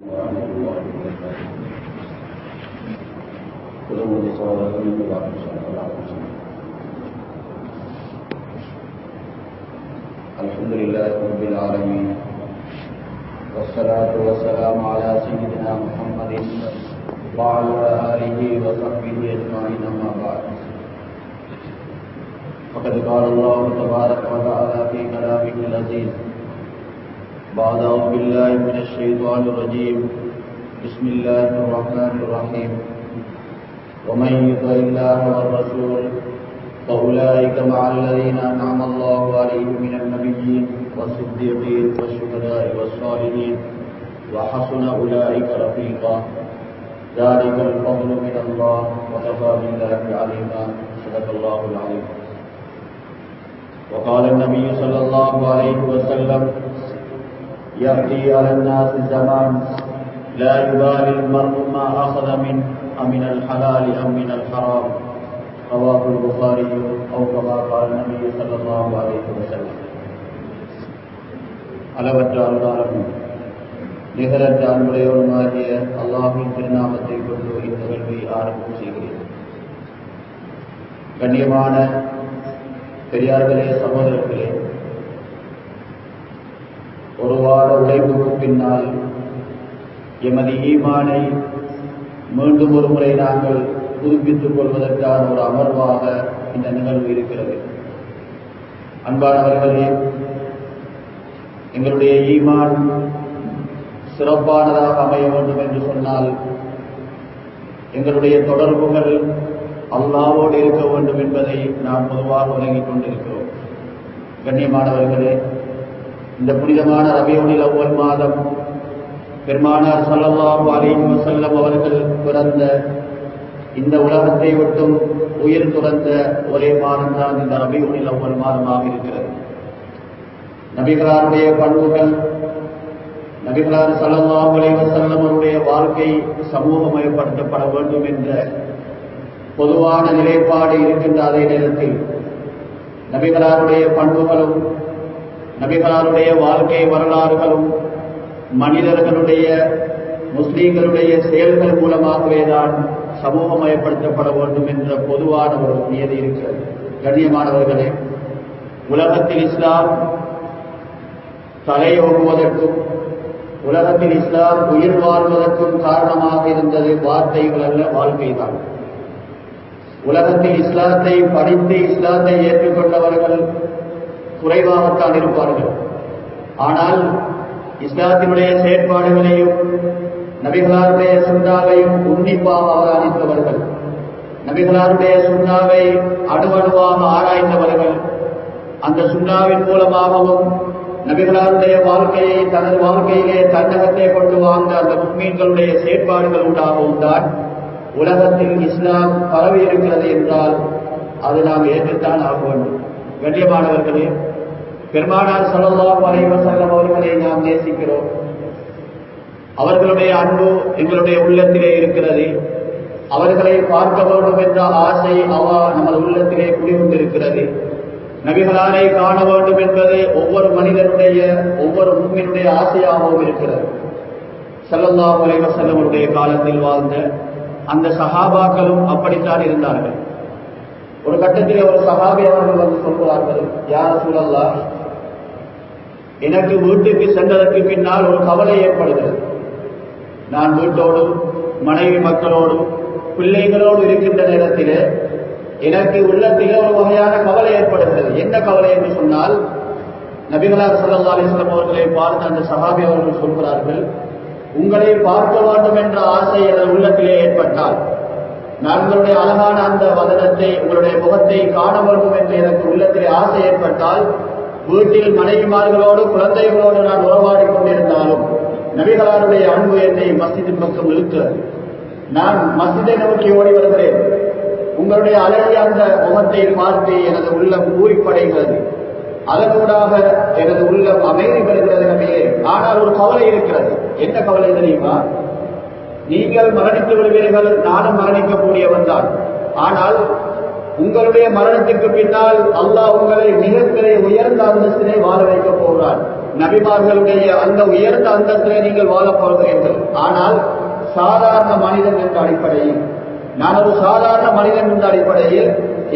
ورحمة الله وبركاته. قلوب صلاة من الله صلى الله عليه وسلم. الحمد لله رب العالمين، والصلاة والسلام على سيدنا محمد وعلى آله وصحبه أجمعين، أما بعد. فقد قال الله تبارك وتعالى في كلامه العزيز بعد أعوذ بالله من الشيطان الرجيم، بسم الله الرحمن الرحيم. ومن يطع الله والرسول فأولئك مع الذين أنعم الله عليهم من النبيين والصديقين والشهداء والصالحين وحسن أولئك رفيقا، ذلك الفضل من الله وكفى بالله عليما. صدق الله العظيم. وقال النبي صلى الله عليه وسلم: يأتي على الناس زمان لا يبالي المرء ما أخذ من الحلال أم من الحرام. رواه البخاري أو كما قال النبي صلى الله عليه وسلم. அளவற்ற அருளாளனும் நிகரற்ற அன்புடையவனுமாகிய அல்லாஹ்வின் திருநாமத்தை கொண்டு இந்நிகழ்வை ஆரம்பம் செய்கிறேன். கண்ணியமான பெரியார்களே, சகோதரர்களே, ஒரு வார உழைப்புக்கு பின்னால் எமது ஈமானை மீண்டும் ஒரு முறை நாங்கள் புதுப்பித்துக் கொள்வதற்கான ஒரு அமர்வாக இந்த நிகழ்வு இருக்கிறது. அன்பானவர்களே, எங்களுடைய ஈமான் சிறப்பானதாக அமைய வேண்டும் என்று சொன்னால் எங்களுடைய தொடர்புகள் அல்லாஹ்வோடு இருக்க வேண்டும் என்பதை நாம் பொதுவாக விளங்கிக் கொண்டிருக்கிறோம். கண்ணியமானவர்களே, இந்த புனிதமான ரபியுல் அவ்வல் மாதம் பெருமானார் ஸல்லல்லாஹு அலைஹி வஸல்லம் அவர்கள் பிறந்த இந்த உலகத்தை விட்டும் உயிர் துறந்த ஒரே மாதம் தான் இந்த ரபியுல் அவ்வல் மாதமாக இருக்கிறது. நபிகளாருடைய பண்புகள், நபிகளார் ஸல்லல்லாஹு அலைஹி வஸல்லம் அவருடைய வாழ்க்கை சமூகமயப்படுத்தப்பட வேண்டும் என்ற பொதுவான நிலைப்பாடு இருக்கின்ற அதே நேரத்தில் நபிகளாருடைய பண்புகளும் நபிகளாருடைய வாழ்க்கை வரலாறுகளும் மனிதர்களுடைய முஸ்லீம்களுடைய செயல்கள் மூலமாகவே தான் சமூகமயப்படுத்தப்பட வேண்டும் என்ற பொதுவான ஒரு நியதி இருக்கிறது. கண்ணியமானவர்களே, உலகத்தில் இஸ்லாம் தலையோகுவதற்கும் உலகத்தில் இஸ்லாம் உயிர் வாழ்வதற்கும் காரணமாக இருந்தது வார்த்தைகள் அல்ல, வாழ்க்கை தான். உலகத்தில் இஸ்லாத்தை படித்து இஸ்லாத்தை ஏற்றுக்கொண்டவர்கள் குறைவாகத்தான் இருப்பார்கள். ஆனால் இஸ்லாத்தினுடைய செயற்பாடுகளையும் நபிகளாருடைய சுன்னாவையும் உன்னிப்பாக அவதானித்தவர்கள், நபிகளாருடைய சுன்னாவை அணுவணுவாக ஆராய்ந்தவர்கள், அந்த சுன்னாவின் மூலமாகவும் நபிகளாருடைய வாழ்க்கையை தனது வாழ்க்கையிலே தன்னகத்தை கொண்டு வாழ்ந்த அந்த முஸ்லீம்களுடைய செயற்பாடுகள் உண்டாகவும் தான் உலகத்தில் இஸ்லாம் பரவி இருக்கிறது என்றால் அது நாம் ஏற்றுத்தான் ஆக வேண்டும். கண்ணியமானவர்களே, பெருமானார் ஸல்லல்லாஹு அலைஹி வஸல்லம் அவர்களை நாம் நேசிக்கிறோம். அவர்களுடைய அன்பு எங்களுடைய உள்ளத்திலே இருக்கிறது. அவர்களை பார்க்க வேண்டும் என்ற ஆசை நமது உள்ளத்திலே குடிவந்திருக்கிறது. நபிகளாரை காண வேண்டும் என்பது ஒவ்வொரு மனிதனுடைய ஒவ்வொரு முஃமினுடைய ஆசையாகவும் இருக்கிறது. ஸல்லல்லாஹு அலைஹி வஸல்லம் அவருடைய காலத்தில் வாழ்ந்த அந்த சஹாபாக்களும் அப்படித்தான் இருந்தார்கள். ஒரு கட்டத்தில் ஒரு சஹாபி அவர்கள் வந்து சொல்கிறார்கள், யா ரசூலல்லாஹ், எனக்கு வீட்டுக்கு சென்றதற்கு பின்னால் ஒரு கவலை ஏற்படுகிறது. நான் வீட்டோடு மனைவி மக்களோடு பிள்ளைகளோடு இருக்கின்ற நேரத்திலே எனக்கு உள்ளத்திலே ஒரு வகையான கவலை ஏற்படுகிறது. என்ன கவலை என்று சொன்னால், நபிகளார் ஸல்லல்லாஹு அலைஹி வஸல்லம் அவர்களை பார்த்த அந்த சஹாபி அவர்கள் சொல்கிறார்கள், உங்களை பார்க்க வேண்டும் என்ற ஆசை எனது உள்ளத்திலே ஏற்பட்டால், நான் உங்களுடைய அழகான அந்த வதனத்தை உங்களுடைய முகத்தை காண வேண்டும் என்று எனக்கு உள்ளத்திலே ஆசை ஏற்பட்டால், வீட்டில் மனைவிமார்களோடு குழந்தைகளோடு நான் உறவாடி கொண்டிருந்தாலும் நபிகளாருடைய அன்பு என்னை மஸ்ஜிதின் பக்கம் இழுக்கிறது. நான் மஸ்ஜிதை நோக்கி ஓடி வருகிறேன். உங்களுடைய அழகிய அந்த முகத்தை பார்த்து எனது உள்ளம் பூரிப்படைகிறது. அதனூடாக எனது உள்ளம் அமைதி பெறுகிறது நபியே. ஆனால் ஒரு கவலை இருக்கிறது. என்ன கவலை தெரியுமா? நீங்கள் மரணித்து விடுவீர்கள், நானும் மரணிக்கக்கூடியவன் தான். ஆனால் உங்களுடைய மரணத்திற்கு பின்னால் அல்லாஹ் உங்களை மிகப்பெரிய உயர்ந்த அந்தஸ்தினை வாழ வைக்கப் போகிறான். நபிமார்களுடைய அந்த உயர்ந்த அந்தஸ்திலே நீங்கள் வாழப் போகிறீர்கள். ஆனால் சாதாரண மனிதன் என்ற அடிப்படையில், நான் ஒரு சாதாரண மனிதன் என்ற அடிப்படையில்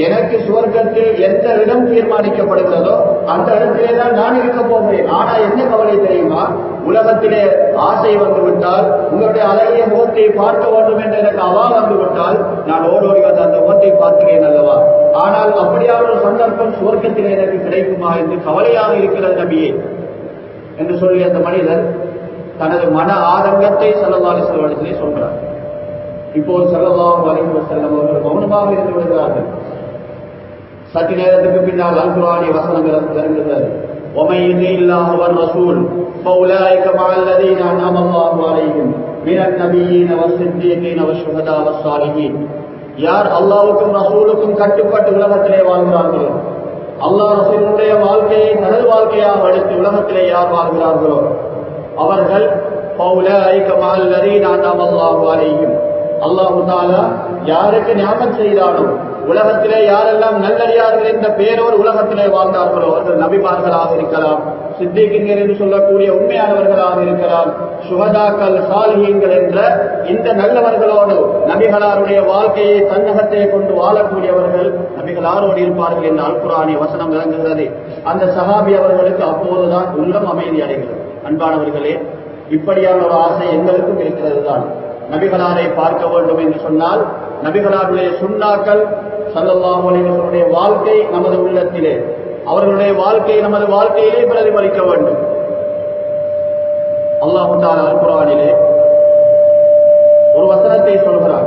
எனக்கு சுவர்க்கத்தில் எந்த இடம் தீர்மானிக்கப்படுகிறதோ அந்த இடத்திலே தான் நான் இருக்க போகிறேன். ஆனா என்ன கவலை தெரியுமா, உலகத்திலே ஆசை வந்துவிட்டால், உங்களுடைய அழகிய முகத்தை பார்க்க வேண்டும் என்று எனக்கு அவா வந்துவிட்டால் நான் ஓடோடி வந்து அந்த முகத்தை பார்க்கிறேன் அல்லவா. ஆனால் அப்படியான ஒரு சந்தர்ப்பம் சுவர்க்கத்திலே எனக்கு கிடைக்குமா என்று கவலையாக இருக்கிறது நபியே என்று சொல்லி அந்த மனிதர் தனது மன ஆதங்கத்தை ஸல்லல்லாஹு அலைஹி வஸல்லம் சொல்கிறார். இப்போது ஸல்லல்லாஹு அலைஹி வஸல்லம் அவர்கள் மௌனமாக இருந்து விடுகிறார்கள். சற்று நேரத்துக்கு பின்னால் அல் குர்ஆனிய வசனங்கள் வருகிறது. وَمَن يُطِعِ اللَّهَ وَالرَّسُولَ فَأُولَٰئِكَ مَعَ الَّذِينَ أَنْعَمَ اللَّهُ عَلَيْهِمْ مِنَ النَّبِيِّينَ وَالصِّدِّيقِينَ وَالشُّهَدَاءِ وَالصَّالِحِينَ. யார் அல்லாஹ்வுக்கும் ரசூலுக்கும் கட்டுப்பட்டு உலகத்திலே வாழ்கிறார்களோ, அல்லாஹ் ரசூலுடைய வாழ்க்கையை தனது வாழ்க்கையாக எடுத்து உலகத்திலே யார் வாழ்கிறார்களோ அவர்கள் فَأُولَٰئِكَ مَعَ الَّذِينَ أَنْعَمَ اللَّهُ عَلَيْهِمْ. அல்லாஹ் தஆலா யாருக்கு நியாமத் செய்தானோ, உலகத்திலே யாரெல்லாம் நல்லடியார்கள் என்ற பேரோடு உலகத்திலே வாழ்ந்தார்களோ அவர்கள் நபிமார்களாக இருக்கலாம், சித்திகீன்கள் என்று சொல்லக்கூடிய உண்மையானவர்களாக இருக்கலாம், சுஹதாக்கள், சாலிஹீன்கள் என்ற இந்த நல்லவர்களோடு நபிகளாருடைய வாழ்க்கையை தன்னகத்தை கொண்டு வாழக்கூடியவர்கள் நபிகளாரோடு இருப்பார்கள் என்று அல் குர்ஆனிய வசனம் விளங்குகிறது. அந்த சஹாபி அவர்களுக்கு அப்போதுதான் உள்ளம் அமைதி அடைகிறது. அன்பானவர்களே, இப்படியான ஒரு ஆசை எங்களுக்கும் இருக்கிறது தான். நபிகளாரை பார்க்க வேண்டும் என்று சொன்னால் நபிகளாருடைய சுன்னாக்கள், ஸல்லல்லாஹு அலைஹி வஸல்லம் வாழ்க்கை நமது உள்ளத்திலே, அவர்களுடைய வாழ்க்கை நமது வாழ்க்கையிலே பிரதிபலிக்க வேண்டும். அல்லாஹ் தஆலா அல் குர்ஆனிலே ஒரு வசனத்தை சொல்கிறார்.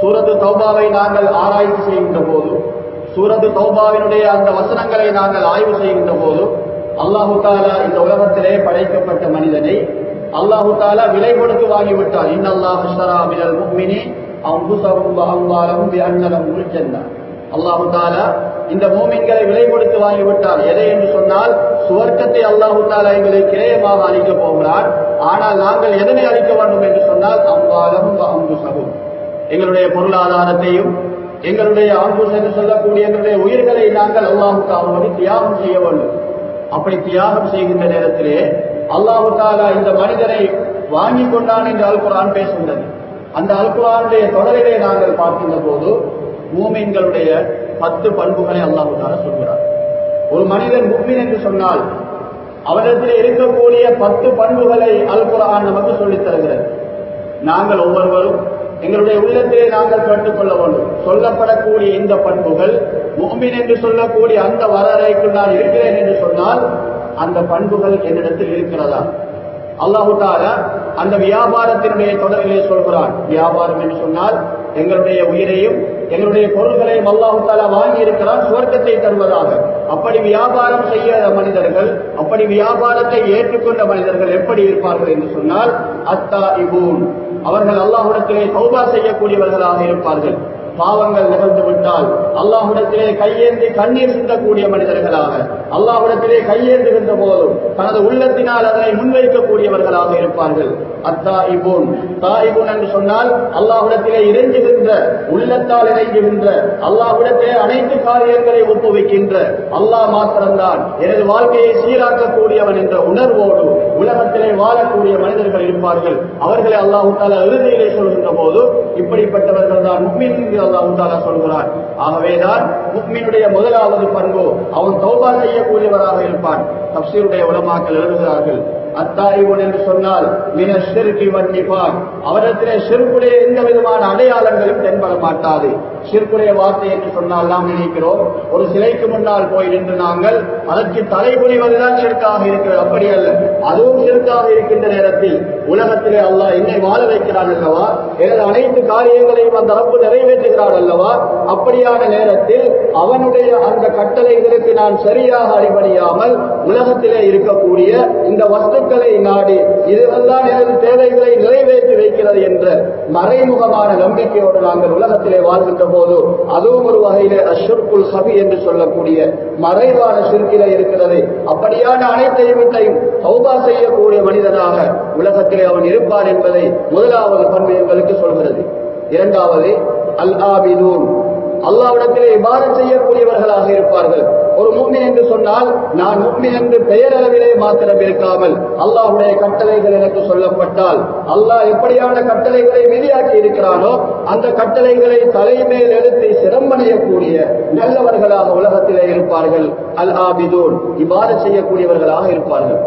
சூரத்து தௌபாவை நாங்கள் ஆராய்ச்சி செய்கின்ற போது, சூரத்து தௌபாவினுடைய அந்த வசனங்களை நாங்கள் ஆய்வு செய்கின்ற போது, அல்லாஹ் தஆலா இந்த உலகத்திலே படைக்கப்பட்ட மனிதனை அல்லாஹ் தஆலா விலை கொடுத்து வாங்கிவிட்டார். இன்னல்லாஹ் அஷ்தரா மினல் முஃமினீன அன்ஃபுஸஹும் வ அம்வாலஹும் பிஅன்ன லஹுல் ஜன்னah. அல்லாஹ் தஆலா இந்த மூமின்களை விலை கொடுத்து வாங்கிவிட்டார். எதை என்று சொன்னால் சுவர்க்கத்தை அல்லாஹ் தஆலா எங்களுக்கு கிரயமாக அளிக்கப் போகிறார். ஆனால் நாங்கள் எதனை அளிக்க வேண்டும் என்று சொன்னால் அம்வாலஹும் வ அன்ஃபுஸஹும், எங்களுடைய பொருளாதாரத்தையும் எங்களுடைய அன்புஸ் என்று சொல்லக்கூடிய எங்களுடைய உயிர்களை நாங்கள் அல்லாஹ்வுக்காக தியாகம் செய்ய வேண்டும். அப்படி தியாகம் செய்கின்ற நேரத்திலே அல்லாஹ் தஆலா இந்த மனிதனை வாங்கி கொண்டான் என்று அல் குர்ஆன் பேசுகிறது. அந்த அல் குர்ஆனுடைய தொடரிலே நாங்கள் பார்க்கின்ற போது மூமின்களுடைய 10 பண்புகளை அல்லாஹ் தஆலா சொல்கிறார். ஒரு மனிதன் முஃமின் என்று சொன்னால் அவரிடத்தில் இருக்கக்கூடிய 10 பண்புகளை அல் குர்ஆன் நமக்கு சொல்லித் தருகிறது. நாங்கள் ஒவ்வொருவரும் எங்களுடைய உள்ளத்திலே நாங்கள் கற்றுக்கொள்ள வேண்டும். சொல்லப்படக்கூடிய இந்த பண்புகள் முஃமின் என்று சொல்லக்கூடிய அந்த வரையறைக்குள் நான் இருக்கிறேன் என்று சொன்னால் அந்த பண்புகள் என்னிடத்தில் இருக்கிறதா? அல்லாஹ் தஆலா அந்த வியாபாரத்தினுடைய தொடரிலே சொல்கிறான். வியாபாரம் என்று சொன்னால் எங்களுடைய உயிரையும் எங்களுடைய பொருள்களையும் அல்லாஹ் தஆலா வாங்கி இருக்கிறான் சுவர்க்கத்தை தருவதாக. அப்படி வியாபாரம் செய்ய மனிதர்கள், அப்படி வியாபாரத்தை ஏற்றுக்கொண்ட மனிதர்கள் எப்படி இருப்பார்கள் என்று சொன்னால் அத்தாஇபூன், அவர்கள் அல்லாஹ்விடத்திலே தௌபா செய்யக்கூடியவர்களாக இருப்பார்கள். பாவங்கள் நிகழ்ந்து விட்டால் அல்லாஹ்விடத்திலே கையேந்தி கண்ணீர் சிந்தக்கூடிய மனிதர்களாக, அல்லாஹ்விடத்திலே கையேந்துகின்ற போதும் தனது உள்ளத்தினால் அதனை முன்வைக்கக்கூடியவர்களாக இருப்பார்கள். அத்தாஇபூன், தாயிபூன் என்று சொன்னால் அல்லாஹ்விடத்திலே இறைஞ்சுகின்ற, உள்ளத்தால் இறைஞ்சுகின்ற, அல்லாஹ்விடத்திலே அனைத்து காரியங்களை ஒப்புவிக்கின்ற, அல்லாஹ் மாத்திரம்தான் எனது வாழ்க்கையை சீராக்கக்கூடியவன் என்ற உணர்வோடு உலகத்திலே வாழக்கூடிய மனிதர்கள் இருப்பார்கள். அவர்களை அல்லாஹ் தஆலா இறுதியிலே சொல்கின்ற போது இப்படிப்பட்டவர்கள் தான் முஃமின் என்று அல்லாஹ் தஆலா சொல்கிறார். ஆகவேதான் முஃமினுடைய முதலாவது பண்பு அவன் தௌபா செய்யக்கூடியவராக இருப்பான். தஃப்சீருடைய உலமாக்கள் எழுதுகிறார்கள், அத்தாயிபூன் என்று சொன்னால் மின ஷிர்கி வன் நிஃபாக், அவரிடத்திலே ஷிர்குடைய எந்த விதமான அடையாளங்களும் தென்பட மாட்டாது. ஷிர்குடைய வார்த்தை என்று சொன்னால் நாம் நினைக்கிறோம் ஒரு சிலைக்கு முன்னால் போய் நின்று நாங்கள் அதற்கு தலை குனிவதுதான் ஷிர்காக இருக்கிறது. அப்படி அல்ல. அதுவும் ஷிர்காக இருக்கின்ற நேரத்தில் உலகத்திலே அல்லாஹ் என்னை வாழ வைக்கிறான் அல்லவா, எனது அனைத்து காரியங்களையும் அந்த ரப்பு நிறைவேற்றுகிறான் அல்லவா, அப்படியான நேரத்தில் அவனுடைய அந்த கட்டளைகளுக்கு நான் சரியாக அடிபணியாமல் உலகத்திலே இருக்கக்கூடிய இந்த வஸ்துக்களை நாடி இதுவெல்லாம் எனது தேவைகளை நிறைவேற்றி வைக்கிறது என்ற மறைமுகமான நம்பிக்கையோடு நாங்கள் உலகத்திலே வாழ்கின்ற போது அதுவும் ஒரு வகையிலே அஷ்ஷுர்குல் ஹபி என்று சொல்லக்கூடிய மறைவான ஷிர்கிலே இருக்கிறது. அப்படியான அனைத்தையும் தௌபா செய்யக்கூடிய மனிதனாக உலகத்திலே அவன் இருப்பான் என்பதை முதலாவது பண்பு எங்களுக்கு சொல்கிறது. இரண்டாவது அல் ஆபிதூன், அல்லாஹ்விடத்திலே இபாதத் செய்யக்கூடியவர்களாக இருப்பார்கள். ஒரு முஃமின் என்று சொன்னால் நான் முஃமின் என்று பெயரளவிலே மாத்திரம் இருக்காமல் அல்லாஹ்வுடைய கட்டளைகள் எனக்கு சொல்லப்பட்டால் அல்லாஹ் எப்படியான கட்டளைகளை விதியாக்கி இருக்கிறானோ அந்த கட்டளைகளை தலைமேல் எடுத்து சிரமணையக்கூடிய நல்லவர்களாக உலகத்திலே இருப்பார்கள். அல் ஆபிதூன், இபாதத் செய்யக்கூடியவர்களாக இருப்பார்கள்.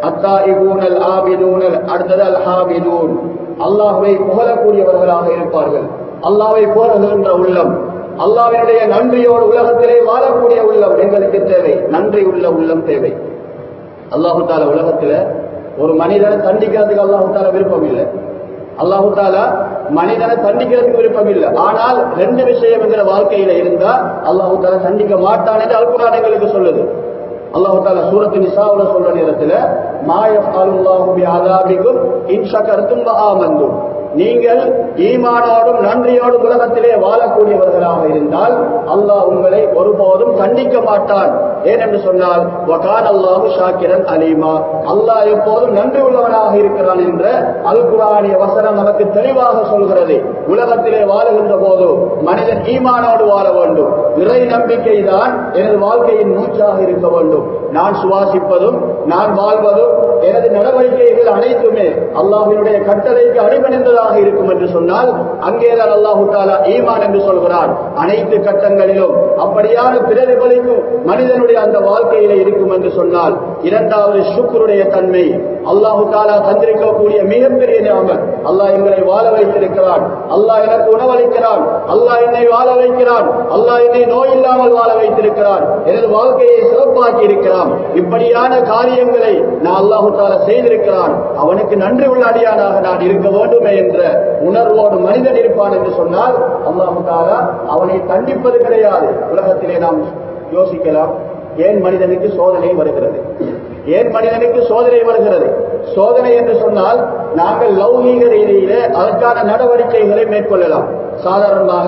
அத்தாயிபூன் அல் ஆபிதூன், அடுத்தது அல் ஹாமிதூன், அல்லாஹ்வை புகழக்கூடியவர்களாக இருப்பார்கள். அல்லாஹ்வை புகழுகின்ற உள்ளம், அல்லாஹ்வினுடைய நன்றியோடு உலகத்திலே வாழக்கூடிய உள்ளம் எங்களுக்கு தேவை. நன்றி உள்ள உள்ளம் தேவை. அல்லாஹு தாலா உலகத்துல ஒரு மனிதனை தண்டிக்கிறதுக்கு அல்லாஹு தாலா விருப்பம் இல்லை. அல்லாஹு தாலா மனிதனை தண்டிக்கிறதுக்கு விருப்பம் இல்லை. ஆனால் ரெண்டு விஷயம் என்கிற வாழ்க்கையில இருந்தா அல்லாஹு தாலா தண்டிக்க மாட்டான் என்று அல் குர்ஆன் எங்களுக்கு சொல்லுது. அல்லாஹு தாலா சூரத்து நிசாவுல சொல்ற நேரத்துல மா யஃஅலுல்லாஹு பிஅஸாபிக்கும் இன் ஷகர்தும் வ ஆமன்தும், நீங்கள் ஈமானோடும் நன்றியோடும் உலகத்திலே வாழக்கூடியவர்களாக இருந்தால் அல்லாஹ் உங்களை ஒருபோதும் கண்டிக்க மாட்டான். ஏனென்று சொன்னால் வகான அல்லாஹு ஷாக்கிரன் அலீமா, அல்லாஹ் எப்போதும் நன்றி உள்ளவனாக இருக்கிறான் என்ற அல் குர்ஆனிய வசனம் நமக்கு தெளிவாக சொல்கிறது. உலகத்திலே வாழுகின்ற போது மனிதன் ஈமானோடு வாழ வேண்டும். இறை நம்பிக்கை தான் எனது வாழ்க்கையின் மூச்சாக இருக்க வேண்டும். நான் சுவாசிப்பதும் நான் வாழ்வதும் எனது நடவடிக்கைகள் அனைத்துமே அல்லாஹ்வினுடைய கட்டளைக்கு அடிபணிந்ததாக இருக்கும் என்று சொன்னால் அங்கேதான் அல்லாஹு தஆலா ஈமான் என்று சொல்கிறான். அனைத்து கட்டங்களிலும் அப்படியான பிரதிபலிக்கும் மனிதனுடைய அந்த வாழ்க்கையில இருக்கும் என்று சொன்னால் இரண்டாவது ஷுக்ருடைய தன்மை. அல்லாஹு தஆலா தந்திருக்கக்கூடிய மிகப்பெரிய நியமத். அல்லாஹ் எங்களை வாழ வைத்திருக்கிறான், அல்லாஹ் எனக்கு உணவளிக்கிறான், அல்லாஹ் என்னை வாழ வைக்கிறான், அல்லாஹ் என்னை நோய் இல்லாமல் வாழ வைத்திருக்கிறான், எனது வாழ்க்கையை சிறப்பாக்கி இருக்கிறான். இப்படியான காரியங்களை நான் அல்லாஹு தஆலா செய்திருக்கிறான், அவனுக்கு நன்றி உள்ள அடியானாக நான் இருக்க வேண்டுமே என்ற உணர்வோடு மனிதன் இருப்பான் என்று சொன்னால் அல்லாஹு தஆலா அவனை தண்டிப்பது கிடையாது. உலகத்திலே நாம் யோசிக்கலாம், ஏன் மனிதனுக்கு சோதனை வருகிறது, ஏன் மனிதனுக்கு சோதனை வருகிறது? சோதனை என்று சொன்னால் நாங்கள் லௌகீக ரீதியிலே அதற்கான நடவடிக்கைகளை மேற்கொள்ளலாம். சாதாரணமாக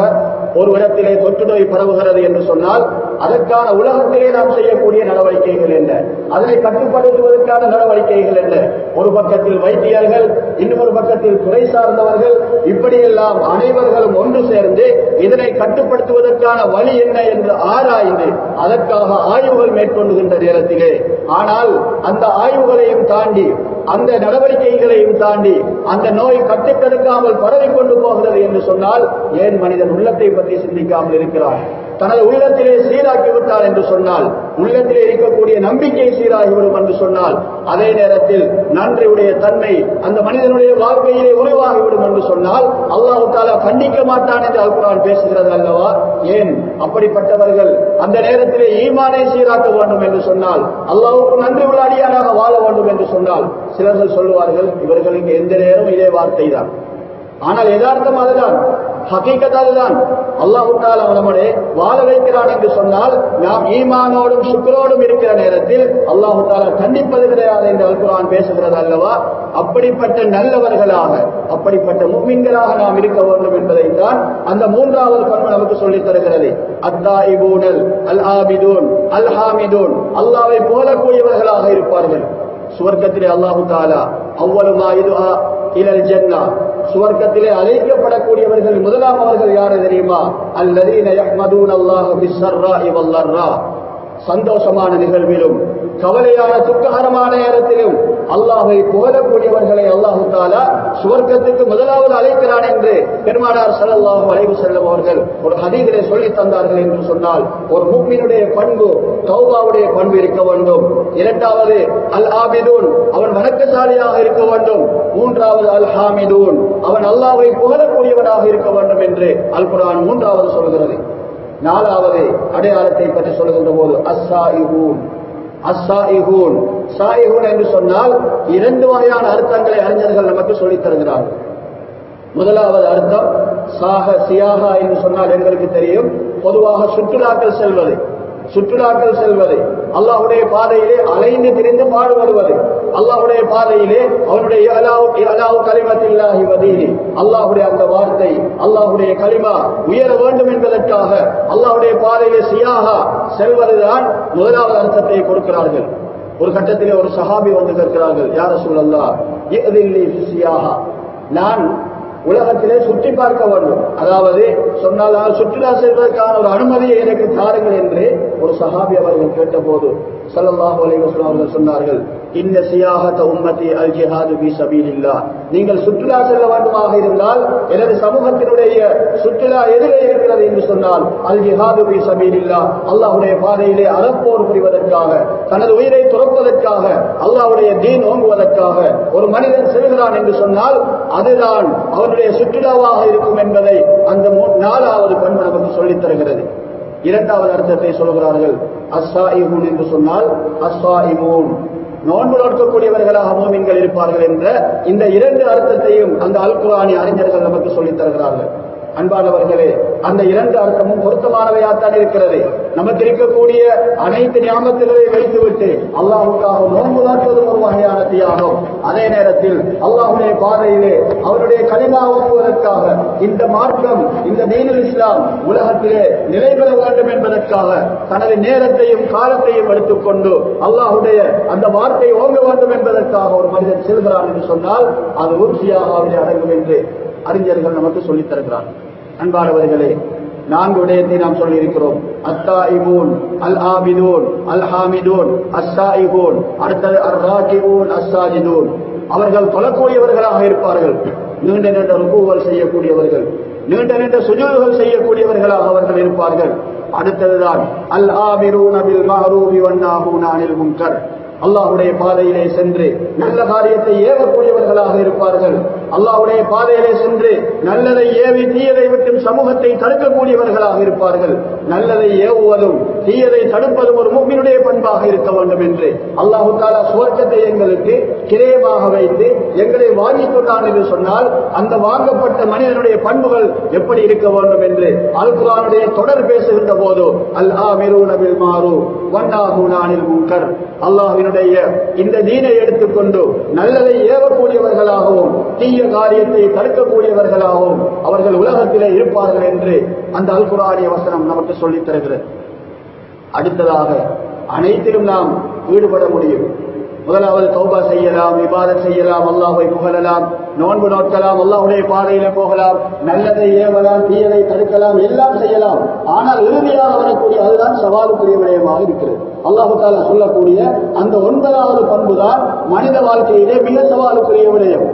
ஒரு இடத்திலே தொற்று நோய் பரவுகிறது என்று சொன்னால் அதற்கான உலகத்திலே நாம் செய்யக்கூடிய நடவடிக்கைகள் என்ன, அதனை கட்டுப்படுத்துவதற்கான நடவடிக்கைகள் என்ன? ஒரு பக்கத்தில் வைத்தியர்கள், இன்னொரு பக்கத்தில் துறை சார்ந்தவர்கள், இப்படியெல்லாம் அனைவர்களும் ஒன்று சேர்ந்து இதனை கட்டுப்படுத்துவதற்கான வழி என்ன என்று ஆராய்ந்து அதற்காக ஆய்வுகள் மேற்கொள்ளுகின்ற நேரத்திலே, ஆனால் அந்த ஆய்வுகளையும் தாண்டி அந்த நடவடிக்கைகளையும் தாண்டி அந்த நோய் கட்டுப்படுத்தாமல் பரவிக்கொண்டு போகிறது என்று சொன்னால் ஏன் மனிதன் உள்ளத்தை பற்றி சிந்திக்காமல் இருக்கிறான்? தனது உள்ளத்திலே சீராக்கிவிட்டார் என்று சொன்னால், உள்ளத்திலே இருக்கக்கூடிய நம்பிக்கை சீராகிவிடும் என்று சொன்னால், அதே நேரத்தில் நன்றியுடைய தன்மை அந்த மனிதனுடைய வாழ்க்கையிலே உருவாகிவிடும் என்று சொன்னால் அல்லாஹ் தஆலா கண்டிக்க மாட்டான் என்று அல் குர்ஆன் பேசுகிறது அல்லவா? ஏன் அப்படிப்பட்டவர்கள் அந்த நேரத்திலே ஈமானை சீராக்க வேண்டும் என்று சொன்னால், அல்லாஹ்வுக்கு நன்றி உள்ள அடியானாக வாழ வேண்டும் என்று சொன்னால், சிலர்கள் சொல்லுவார்கள் இவர்களுக்கு எந்த நேரம் இதே வார்த்தை தான். ஆனால் யதார்த்தம் அதுதான், ஹகீகத் அதுதான். அல்லாஹ் தஆலா நம்மை வாழ வைக்கிறான் என்று சொன்னால் நாம் ஈமானோடும் சுக்ரோடும் இருக்கிற நேரத்தில் அல்லாஹ் தஆலா கண்டிப்பது கிடையாது என்று அல் குர்ஆன் பேசுகிறது அல்லவா? அப்படிப்பட்ட நல்லவர்களாக, அப்படிப்பட்ட முஃமின்களாக நாம் இருக்க வேண்டும் என்பதைத்தான் அந்த மூன்றாவது பண்பு நமக்கு சொல்லித் தருகிறது. அத்தாயிபூனல் அல் ஆபிதூன் அல் ஹாமிதூன், அல்லாஹ்வை புகழக்கூடியவர்களாக இருப்பார்கள். சுவர்க்கத்திலே அல்லாஹ் தஆலா அவ்வளவு மா யுதுஆ இலல் ஜன்னah, சுவர்க்கத்திலே அழைக்கப்படக்கூடியவர்கள் முதலாம் அவர்கள் யாரு தெரியுமா? அல்லதீன யஹ்மதூனல்லாஹ பிஸ்ஸர்ராஇ வல்லர்ரா, சந்தோஷமான நிகழ்விலும் கவலையான துக்ககரமான நேரத்திலும் அல்லாஹ்வை புகழக்கூடியவர்களை அல்லாஹ் தஆலா சுவர்க்கத்துக்கு முதலாவது அழைக்கிறான் என்று பெருமானார் ஸல்லல்லாஹு அலைஹி வஸல்லம் அவர்கள் ஒரு ஹதீஸிலே சொல்லி தந்தார்கள் என்று சொன்னால், ஒரு முஃமினுடைய பண்பு தௌபாவுடைய பண்பு இருக்க வேண்டும். இரண்டாவது அல் ஆபிதூன், அவன் வணக்கசாலியாக இருக்க வேண்டும். மூன்றாவது அல் ஹாமிதூன், அவன் அல்லாஹ்வை புகழக்கூடியவனாக இருக்க வேண்டும் என்று அல் குர்ஆன் மூன்றாவது சொல்கிறது. நாலாவது அடையாளத்தை பற்றி சொல்கின்ற போது அஸ்ஸாயிஹூன், அஸ்ஸாயிஹூன், சாயிஹூன் என்று சொன்னால் இரண்டு வகையான அர்த்தங்களை அறிஞர்கள் நமக்கு சொல்லித் தருகிறார்கள். முதலாவது அர்த்தம் சாக சியாகா என்று சொன்னால் எங்களுக்கு தெரியும், பொதுவாக சுற்றுலாக்கள் செல்வது, சுற்றுலாக்கள் செல்வது, அல்லாஹ்வுடைய பாதையிலே அலைந்து திரிந்து பாடுபடுவது, அல்லாஹ்வுடைய பாதையிலே அவனுடைய இஅலாஉ கலிமத்தில்லாஹி வ தீனி, அல்லாஹ்வுடைய அந்த வார்த்தை, அல்லாஹ்வுடைய கலிமா உயர வேண்டும் என்பதற்காக அல்லாஹ்வுடைய பாதையிலே சியாகா செல்வதுதான் முதலாவது அர்த்தத்தை கொடுக்கிறார்கள். ஒரு கட்டத்திலே ஒரு சஹாபி வந்து கேட்கிறார்கள், யா ரசூலல்லாஹ் இஅதில்லி ஃபி சியாஹா, நான் உலகத்திலே சுற்றி பார்க்க வேண்டும். அதாவது சொன்னால் சுற்றுலா செல்வதற்கான ஒரு அனுமதியை எனக்கு தாருங்கள் என்று ஒரு சஹாபி அவர்கள் கேட்டபோது ஸல்லல்லாஹு அலைஹி வஸல்லம் அவர்கள் சொன்னார்கள், இன்ன சியாஹத உம்மத்தி அல் ஜிஹாது ஃபீ ஸபீலில்லாஹ். நீங்கள் சுற்றுலா செல்ல வேண்டுமாக இருந்தால் எனது சமூகத்தினுடைய சுற்றுலா எதிரே இருக்கிறது என்று சொன்னால் அல் ஜிஹாது ஃபீ ஸபீலில்லாஹ், அல்லாஹ்வுடைய பாதையிலே அறப்போர் புரிவதற்காக, தனது உயிரை துறப்பதற்காக, அல்லாஹ்வுடைய தீன் ஓங்குவதற்காக ஒரு மனிதன் செல்கிறான் என்று சொன்னால் அதுதான் அவனுடைய சுற்றுலாவாக இருக்கும் என்பதை அந்த 4வது பண்பு நமக்கு சொல்லித் தருகிறது. 2வது அர்த்தத்தை சொல்கிறார்கள், அஸ்ஸாயிமூன் என்று சொன்னால் அஸ்ஸாயிமூன், நோன்பு நோக்கக்கூடியவர்களாக மூமின்கள் இருப்பார்கள் என்ற இந்த 2 அர்த்தத்தையும் அந்த அல் குர்ஆனி அறிஞர்கள் நமக்கு சொல்லித் தருகிறார்கள். அன்பானவர்களே, அந்த 2 அர்த்தமும் பொருத்தமானவையாத்தான் இருக்கிறது. நமக்கு இருக்கக்கூடிய அனைத்து ஞாபகங்களை வைத்துவிட்டு அல்லாஹ்வுக்காக நோன்பு நோக்குவதும் ஒரு வகையான தியாகம். அதே நேரத்தில் அல்லாஹ்வுடைய பாதையிலே அவருடைய கலிமா ஓதுவதற்காக இந்த மார்க்கம், இந்த தீனுல் இஸ்லாம் உலகத்திலே நிலை பெற வேண்டும் என்பதற்காக தனது நேரத்தையும் காலத்தையும் எடுத்துக்கொண்டு அல்லாஹ்வுடைய அந்த வார்த்தை ஓங்க வேண்டும் என்பதற்காக ஒரு மனிதன் செல்கிறான் என்று சொன்னால் அது உறுதியாக அடங்கும் என்று அறிஞர்கள் நமக்கு சொல்லித் தருகிறார்கள். அன்பானவர்களே, 4 விடயத்தை நாம் சொல்லி இருக்கிறோம். அத்தாயிபூன், அல் ஆபிதூன், அல் ஹாமிதூன், அஸ்ஸாயிபூன், அடுத்தது அர்ராகிபூன், அஸ்ஸாஜிதூன். அவர்கள் தொழக்கூடியவர்களாக இருப்பார்கள், நீண்ட நீண்ட ருக்கூகள் செய்யக்கூடியவர்கள், நீண்ட நீண்ட சுஜூதுகள் செய்யக்கூடியவர்களாக அவர்கள் இருப்பார்கள். அடுத்ததுதான் அல் ஆமிரூன பில் மஅரூஃபி வன்னாஹூன அனில் முன்கர், அல்லாஹ்வுடைய பாதையிலே சென்று நல்ல காரியத்தை ஏவக்கூடியவர்களாக இருப்பார்கள். அல்லாஹ்வுடைய பாதையிலே சென்று நல்லதை ஏவி தீயதை விட்டு சமூகத்தை தடுக்கக்கூடியவர்களாக இருப்பார்கள். நல்லதை ஏவுவதும் தீயதை தடுப்பதும் ஒரு முஃமினுடைய பண்பாக இருக்க வேண்டும் என்று அல்லாஹ் தஆலா சுவர்க்கத்தை எங்களுக்கு கிரயமாக வைத்து எங்களை வாங்கிக் கொண்டான் என்று சொன்னால் அந்த வாங்கப்பட்ட மனிதனுடைய பண்புகள் எப்படி இருக்க வேண்டும் என்று அல் குர்ஆனுடைய தொடர் பேசுகின்ற போது அல் ஆமிரூன பில் மஅரூஃப் வன்னாஹூன அனில் முன்கர், அல்லாஹ்வினுடைய இந்த தீனை எடுத்துக்கொண்டு நல்லதை ஏவக்கூடியவர்களாகவும் தீய காரியத்தை தடுக்கக்கூடியவர்களாகவும் அவர்கள் உலகத்திலே இருப்பார்கள் என்று அந்த அல் குர்ஆனிய வசனம் நமக்கு சொல்லித் தருகிறது. அடுத்ததாக அனைத்திலும் நாம் ஈடுபட முடியும். முதலாவது தௌபா செய்யலாம், இபாதத் செய்யலாம், அல்லாஹ்வை புகழலாம், நோன்பு நோக்கலாம், அல்லாஹ்வுடைய பாதையில போகலாம், நல்லதை ஏவலாம், தீயதை தடுக்கலாம், எல்லாம் செய்யலாம். ஆனால் இறுதியாக வரக்கூடிய அதுதான் சவாலுக்குரிய விடயமாக இருக்கிறது. அல்லாஹ் தஆலா சொல்லக்கூடிய அந்த 9வது பண்புதான் மனித வாழ்க்கையிலே மிக சவாலுக்குரிய விடயம்.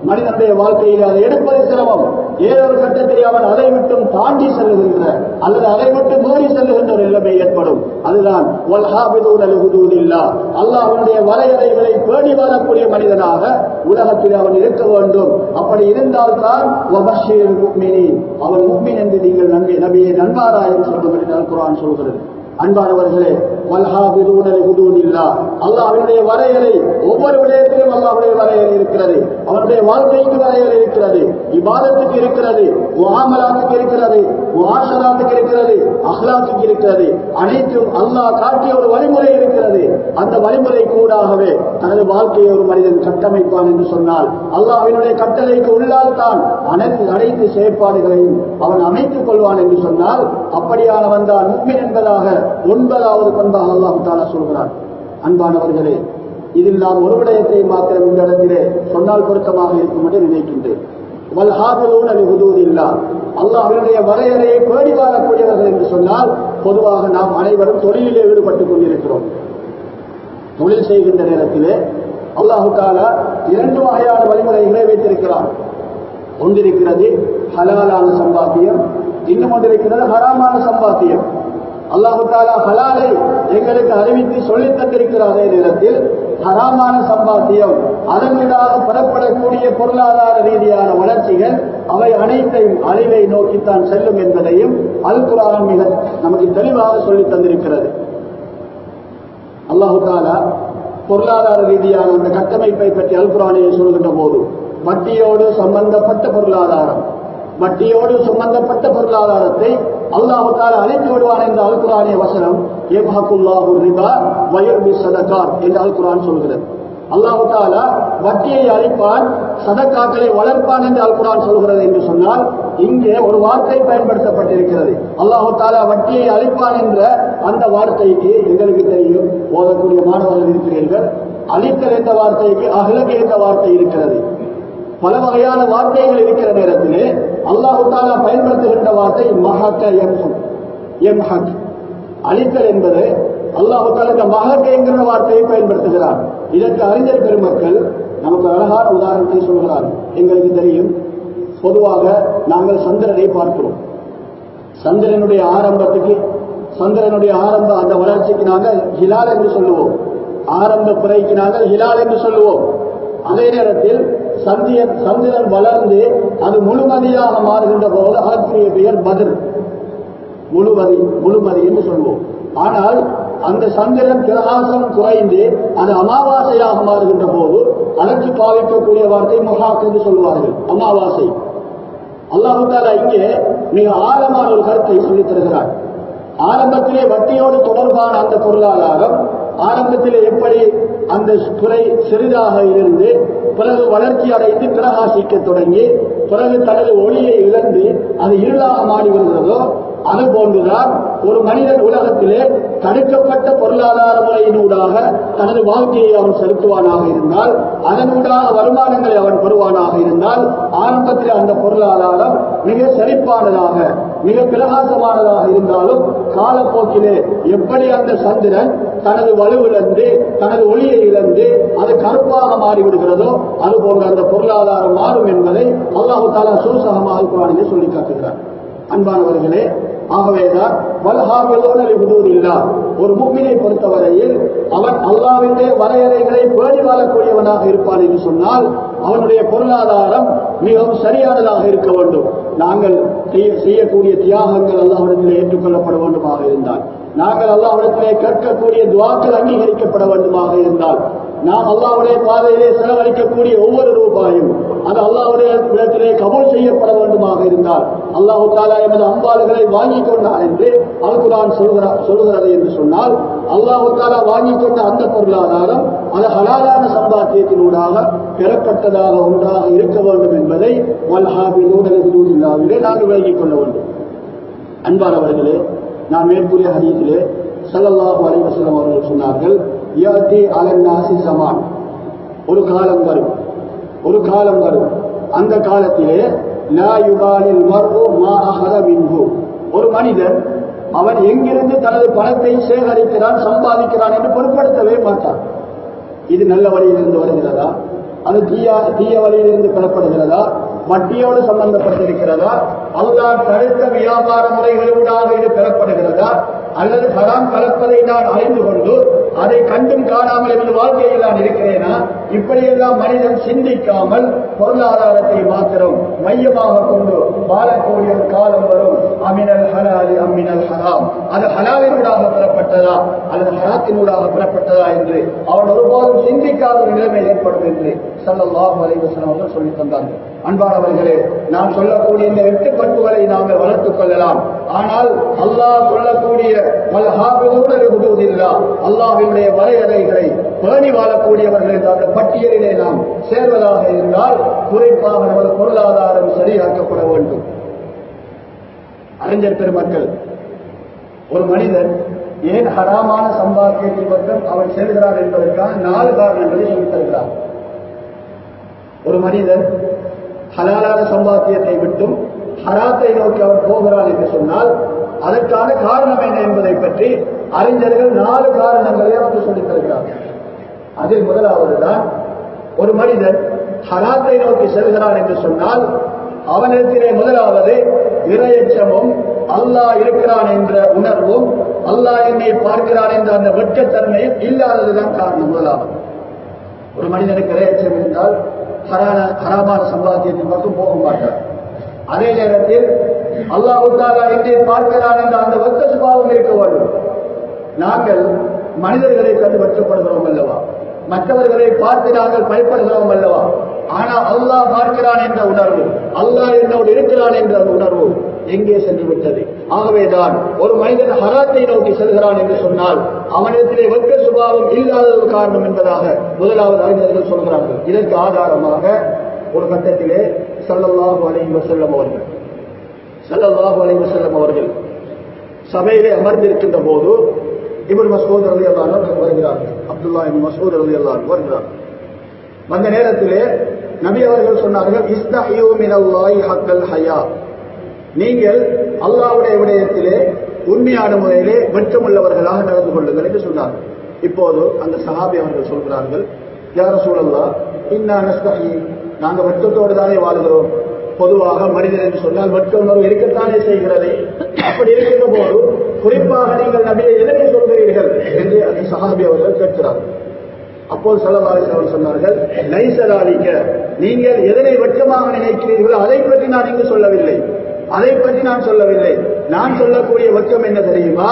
மனிதனுடைய வாழ்க்கையில் அதை எடுப்பது சிரமம். ஏதோ ஒரு கட்டத்தில் அவன் அதை விட்டும் தாண்டி செல்லுகின்ற அல்லது அதை விட்டு மீறி செல்லுகின்ற ஒரு நிலைமை ஏற்படும். அதுதான் அல்லாஹ்வுடைய வரையறைகளை பேணி வரக்கூடிய மனிதனாக உலகத்தில் அவன் இருக்க வேண்டும். அப்படி இருந்தால்தான் அவன் முஃமின் என்று நீங்கள் நபியை நன்மாராயம் சொல்லும் என்று குர்ஆன் சொல்கிறது. அன்பானவர்களே, அல்லாஹ்வுடைய வரையறை ஒவ்வொரு விடயத்திலும் அல்லாஹ்வுடைய வரையறை இருக்கிறது. அவனுடைய வாழ்க்கைக்கு வரையறை இருக்கிறது, இபாதத்துக்கு இருக்கிறது, முஆமலாத்துக்கு இருக்கிறது, முஆஷராத்துக்கு இருக்கிறது, அஹ்லாத்துக்கு இருக்கிறது. அனைத்தும் அல்லாஹ் காட்டிய ஒரு வழிமுறை இருக்கிறது. அந்த வழிமுறை கூடாகவே தனது வாழ்க்கையை ஒரு மனிதன் கட்டமைப்பான் என்று சொன்னால் அல்லாஹ்வினுடைய கட்டளைக்கு உள்ளால் தான் அனைத்து செயற்பாடுகளையும் அவன் அமைத்துக் கொள்வான் என்று சொன்னால் அப்படியானவன் தான் முஃமின் என்பதாக 9வது பண்பாக அல்லாஹ் தஆலா சொல்கிறார். அன்பானவர்களே, இதில் நாம் ஒரு விடயத்தை மாத்திரம் இந்த இடத்திலே சொன்னால் பொருத்தமாக இருக்கும் என்று நினைக்கின்றேன். வல்ஹாஃபிலூன லிஹுதூதில்லாஹ், அல்லாஹ்வினுடைய வரையறையை பேணி வாழக்கூடியவர்கள் என்று சொன்னால் பொதுவாக நாம் அனைவரும் தொழிலிலே ஈடுபட்டுக் கொண்டிருக்கிறோம். தொழில் செய்கின்ற நேரத்திலே அல்லாஹ் தஆலா 2 வகையான வழிமுறைகளை வைத்திருக்கிறார். ஒன்றிருக்கிறது ஹலாலான சம்பாத்தியம், இன்னும் ஒன்றிருக்கிறது ஹராமான சம்பாத்தியம். அல்லாஹ் தஆலா ஹலாலை எங்களுக்கு அறிவித்து சொல்லித் தந்திருக்கிற அதே நேரத்தில் ஹராமான சம்பாத்தியம், அதனூடாக பெறப்படக்கூடிய பொருளாதார ரீதியான வளர்ச்சிகள் அவை அனைத்தையும் அழிவை நோக்கித்தான் செல்லும் என்பதையும் அல் குர்ஆன் மிக நமக்கு தெளிவாக சொல்லித் தந்திருக்கிறது. அல்லாஹ் தஆலா பொருளாதார ரீதியான அந்த கட்டமைப்பை பற்றி அல் குர்ஆனிலே சொல்கின்ற போது வட்டியோடு சம்பந்தப்பட்ட பொருளாதாரம், வட்டியோடு சம்பந்தப்பட்ட பொருளாதாரத்தை அல்லாஹ் தஆலா அழித்து விடுவான் என்ற அல் குர்ஆனிய வசனம் யம்ஹகுல்லாஹு ரிபா வ யுர்பி ஸதகாத் என்று அல் குர்ஆன் சொல்கிறது. அல்லாஹ் தஆலா வட்டியை அழிப்பான், சதகாக்களை வளர்ப்பான் என்று அல் குர்ஆன் சொல்கிறது என்று சொன்னால் இங்கே ஒரு வார்த்தை பயன்படுத்தப்பட்டிருக்கிறது. அல்லாஹ் தஆலா வட்டியை அழிப்பான் என்ற அந்த வார்த்தைக்கு எங்களுக்கு தெரியும், ஓதக்கூடிய மாணவர்கள் இருக்கிறீர்கள், அழித்தல் என்ற வார்த்தைக்கு அஹ்லக் என்ற வார்த்தை இருக்கிறது. பல வகையான வார்த்தைகள் இருக்கிற நேரத்திலே அல்லாஹு தஆலா பயன்படுத்துகின்ற வார்த்தை மஹக யம்ஹக். அழித்தல் என்பது அல்லாஹு தஆலா இந்த மஹக என்கிற வார்த்தையை பயன்படுத்துகிறார். இதற்கு அறிஞர் பெருமக்கள் நமக்கு அழகான உதாரணத்தை சொல்கிறார்கள். எங்களுக்கு தெரியும், பொதுவாக நாங்கள் சந்திரனை பார்க்கிறோம். சந்திரனுடைய ஆரம்ப அந்த வளர்ச்சிக்கு நாங்கள் ஹிலால் என்று சொல்லுவோம். ஆரம்ப பிறைக்கு நாங்கள் ஹிலால் என்று சொல்லுவோம். அதே நேரத்தில் சந்திரன் வளர்ந்து அது முழுமதியாக மாறுகின்ற போது அதற்குரிய பெயர் பத்ர், முழுமதி என்று சொல்லுவோம். ஆனால் அந்த சந்திரன் பிரகாசம் குறைந்து அது அமாவாசையாக மாறுகின்ற போது அதற்கு பாவிக்கக்கூடிய வார்த்தை முஹாக் என்று சொல்லுவார்கள், அமாவாசை. அல்லாஹ் தஆலா இங்கே மிக ஆழமான ஒரு கருத்தை சொல்லித் தருகிறார். ஆரம்பத்திலே வட்டியோடு தொடர்பான அந்த பொருளாதாரம் ஆரம்பத்திலே எப்படி அந்த துறை சிறிதாக இருந்து பிறகு வளர்ச்சி அடைந்து பிரகாசிக்க தொடங்கி பிறகு தனது ஒளியை இழந்து அது இருளாக மாறி வருகிறதோ அது போன்றுதான் ஒரு மனிதன் உலகத்திலே தடுக்கப்பட்ட பொருளாதார முறையினூடாக தனது வாழ்க்கையை அவன் செலுத்துவானாக இருந்தால், அதனூடாக வருமானங்களை அவன் பெறுவானாக இருந்தால், ஆரம்பத்தில் அந்த பொருளாதாரம் மிக செழிப்பானதாக மிக பிரகாசமானதாக இருந்தாலும் காலப்போக்கிலே எப்படி அந்த சந்திரன் தனது வலுவிழந்து தனது ஒளியை இழந்து அது கருப்பாக மாறிவிடுகிறதோ அது போன்ற அந்த பொருளாதாரம் மாறும் என்பதை அல்லாஹ் தஆலா சூசகமாக குர்ஆனிலே சொல்லி காட்டுகிறார். அன்பானவர்களே, ஆகவேதான் வல்ஹாஃபிதூன லிஹுதூதில்லாஹ், ஒரு முஃமினை பொறுத்தவரையில் அவன் அல்லாஹ்வின் வரையறைகளை பேணி வாழக்கூடியவனாக இருப்பான் என்று சொன்னால் அவனுடைய பொருளாதாரம் மிகவும் சரியானதாக இருக்க வேண்டும். நாங்கள் செய்யக்கூடிய தியாகங்கள் அல்லாஹ்விடத்திலே ஏற்றுக்கொள்ளப்பட வேண்டுமாக இருந்தால், நாங்கள் அல்லாஹ்விடத்திலே கேட்கக்கூடிய துஆக்கள் அங்கீகரிக்கப்பட வேண்டுமாக இருந்தால், நாம் அல்லாஹ்வுடைய பாதையிலே செலவழிக்கக்கூடிய ஒவ்வொரு ரூபாயும் அது அல்லாஹ்வுடைய இடத்திலே கபூல் செய்யப்பட வேண்டுமாக இருந்தால், அல்லாஹ் தஆலா எமது அம்பாள்களை வாங்கிக் கொண்டார் என்று அல் குர்ஆன் சொல்கிறது என்று சொன்னால், அல்லாஹ் தஆலா வாங்கிக் கொண்ட அந்த பொருளாதாரம் அது ஹலாலான சம்பாத்தியத்தினூடாக பெறப்பட்டதாக ஒன்றாக இருக்க வேண்டும் என்பதை வல்ஹாஃபிதூன லிஹுதூதில்லாஹிலே நாங்கள் விளங்கிக் கொள்ள வேண்டும். அன்பானவர்களே, நான் மேற்கூறிய ஹதீஸிலே ஸல்லல்லாஹு அலைஹி வஸல்லம் அவர்கள் சொன்னார்கள், யாதி அலன் நாஸி ஸமான், ஒரு காலம் வரும் அந்த காலத்திலே லா யுபாலில் மர்உ மா அஹத மின்ஹு, ஒரு மனிதன் அவன் எங்கிருந்து தனது பணத்தை சேகரிக்கிறான் சம்பாதிக்கிறான் என்று பொருட்படுத்தவே மாட்டான். இது நல்ல வழியிலிருந்து வருகிறதா, அது தீய வழியிலிருந்து பெறப்படுகிறதா, வட்டியோடு சம்பந்தப்பட்டிருக்கிறதா, அல்லாஹ் தடுத்த வியாபார முறைகளூடாக இது பெறப்படுகிறதா, அல்லது ஹராம் கலப்பதை நான் அறிந்து கொண்டு அதை கண்டும் காணாமல் எனது வாழ்க்கையில் நான் இருக்கிறேனா, இப்படியெல்லாம் மனிதன் சிந்திக்காமல் பொருளாதாரத்தை மாத்திரம் மையமாக கொண்டு வாழக்கூடிய ஒரு காலம் வரும். அமினல் ஹலாலி அமினல் ஹராம், அது ஹலாலினூடாக பெறப்பட்டதா அல்லது ஹராத்தினூடாக பெறப்பட்டதா என்று அவன் ஒருபோதும் சிந்திக்காத ஒரு நிலைமை ஏற்படும் என்று ஸல்லல்லாஹு அலைஹி வஸல்லம் அவர்கள் சொல்லித் தந்தார்கள். அன்பானவர்களே, நாம் சொல்லக்கூடிய இந்த 8 பண்புகளை நாங்கள் வளர்த்துக் கொள்ளலாம். ஆனால் அல்லாஹ் சொல்லக்கூடிய வல்ஹாஃபிதூன லிஹுதூதில்லாஹ், அல்லாஹ்வினுடைய வரையறைகளை பேணி வாழக்கூடியவர்கள் என்ற அந்த பட்டியலிலே நாம் சேர்வதாக இருந்தால் குறிப்பாக நமது பொருளாதாரம் சரியாக்கப்பட வேண்டும். அறிஞர் பெருமக்கள், ஒரு மனிதன் ஏன் ஹராமான சம்பாத்தியத்தில் மட்டும் அவன் செல்கிறான் என்பதற்கான 4 காரணங்களை சொல்லித் தருகிறார். ஒரு மனிதன் ஹலாலான சம்பாத்தியத்தை விட்டும் ஹராத்தை நோக்கி அவன் போகிறான் என்று சொன்னால் அதற்கான காரணம் என்ன என்பதை பற்றி அறிஞர்கள் 4 காரணங்களை அவர்கள் சொல்லித் தருகிறார்கள். அதில் முதலாவதுதான், ஒரு மனிதன் ஹராத்தை நோக்கி செல்கிறான் என்று சொன்னால் அவனிடத்திலே முதலாவது இறையச்சமும் அல்லாஹ் இருக்கிறான் என்ற உணர்வும் அல்லாஹ் என்னை பார்க்கிறான் என்ற அந்த வெட்கத்தன்மையும் இல்லாததுதான் காரணம். முதலாவது, ஒரு மனிதனுக்கு இறையச்சம் இருந்தால் ஹராமான சம்பாத்தியத்தின் பக்கம் போக மாட்டார். அதே நேரத்தில் அல்லாஹ் தஆலா என்னை பார்க்கிறான் என்ற அந்த வெட்க சுபாவம் இருக்க வேண்டும். நாங்கள் மனிதர்களை கண்டு வெட்கப்படுகிறோம் அல்லவா, மற்றவர்களை பார்த்து நாங்கள் பயப்படுகிறோம் அல்லவா, ஆனால் அல்லாஹ் பார்க்கிறான் என்ற உணர்வு, அல்லாஹ் என்னோடு இருக்கிறான் என்ற உணர்வு எங்கே சென்று விட்டது? ஆகவேதான் ஒரு மனிதன் ஹராத்தை நோக்கி செல்கிறான் என்று சொன்னால் அவனிடத்திலே வெட்க சுபாவம் இல்லாத ஒரு காரணம் என்பதாக முதலாவது அறிஞர்கள் சொல்கிறார்கள். இதற்கு ஆதாரமாக ஒரு கட்டத்திலே ஸல்லல்லாஹு அலைஹி வஸல்லம் அவர்கள் சபையிலே அமர்ந்திருக்கின்ற போது இப்னு மஸ்ஊத் ரலியல்லாஹு அன்ஹு வருகிறார்கள். அப்துல்லாஹ் இப்னு மஸ்ஊத் ரலியல்லாஹு அன்ஹு வருகிறார். அந்த நேரத்திலே நபி அவர்கள் சொன்னார்கள், இஸ்தஹியூ மினல்லாஹி ஹக்கல் ஹயா, நீங்கள் அல்லாஹ்வுடைய விடயத்திலே உண்மையான முறையிலே வெட்கமுள்ளவர்களாக நடந்து கொள்ளுங்கள் என்று சொன்னார். இப்போது அந்த சஹாபி அவர்கள் சொல்கிறார்கள், யா ரசூலல்லாஹ் இன்னா நஸ்தஹி, நாங்கள் வெட்கத்தோடு தானே வாழ்கிறோம். பொதுவாக மனிதன் என்று சொன்னால் வெட்க உணர்வு இருக்கத்தானே செய்கிறது. அப்படி இருக்கின்ற போது குறிப்பாக நீங்கள் நபியை எதனை சொல்கிறீர்கள் என்று அந்த சஹாபி அவர்கள் கேட்கிறார்கள். அப்போது ஸல்லல்லாஹு அலைஹி வஸல்லம் சொன்னார்கள், லைஸ ஸாலிக, நீங்கள் எதனை வெட்கமாக நினைக்கிறீர்களோ அதை பற்றி நான் இங்கு சொல்லவில்லை, அதை பற்றி நான் சொல்லவில்லை. நான் சொல்லக்கூடிய வெட்கம் என்ன தெரியுமா?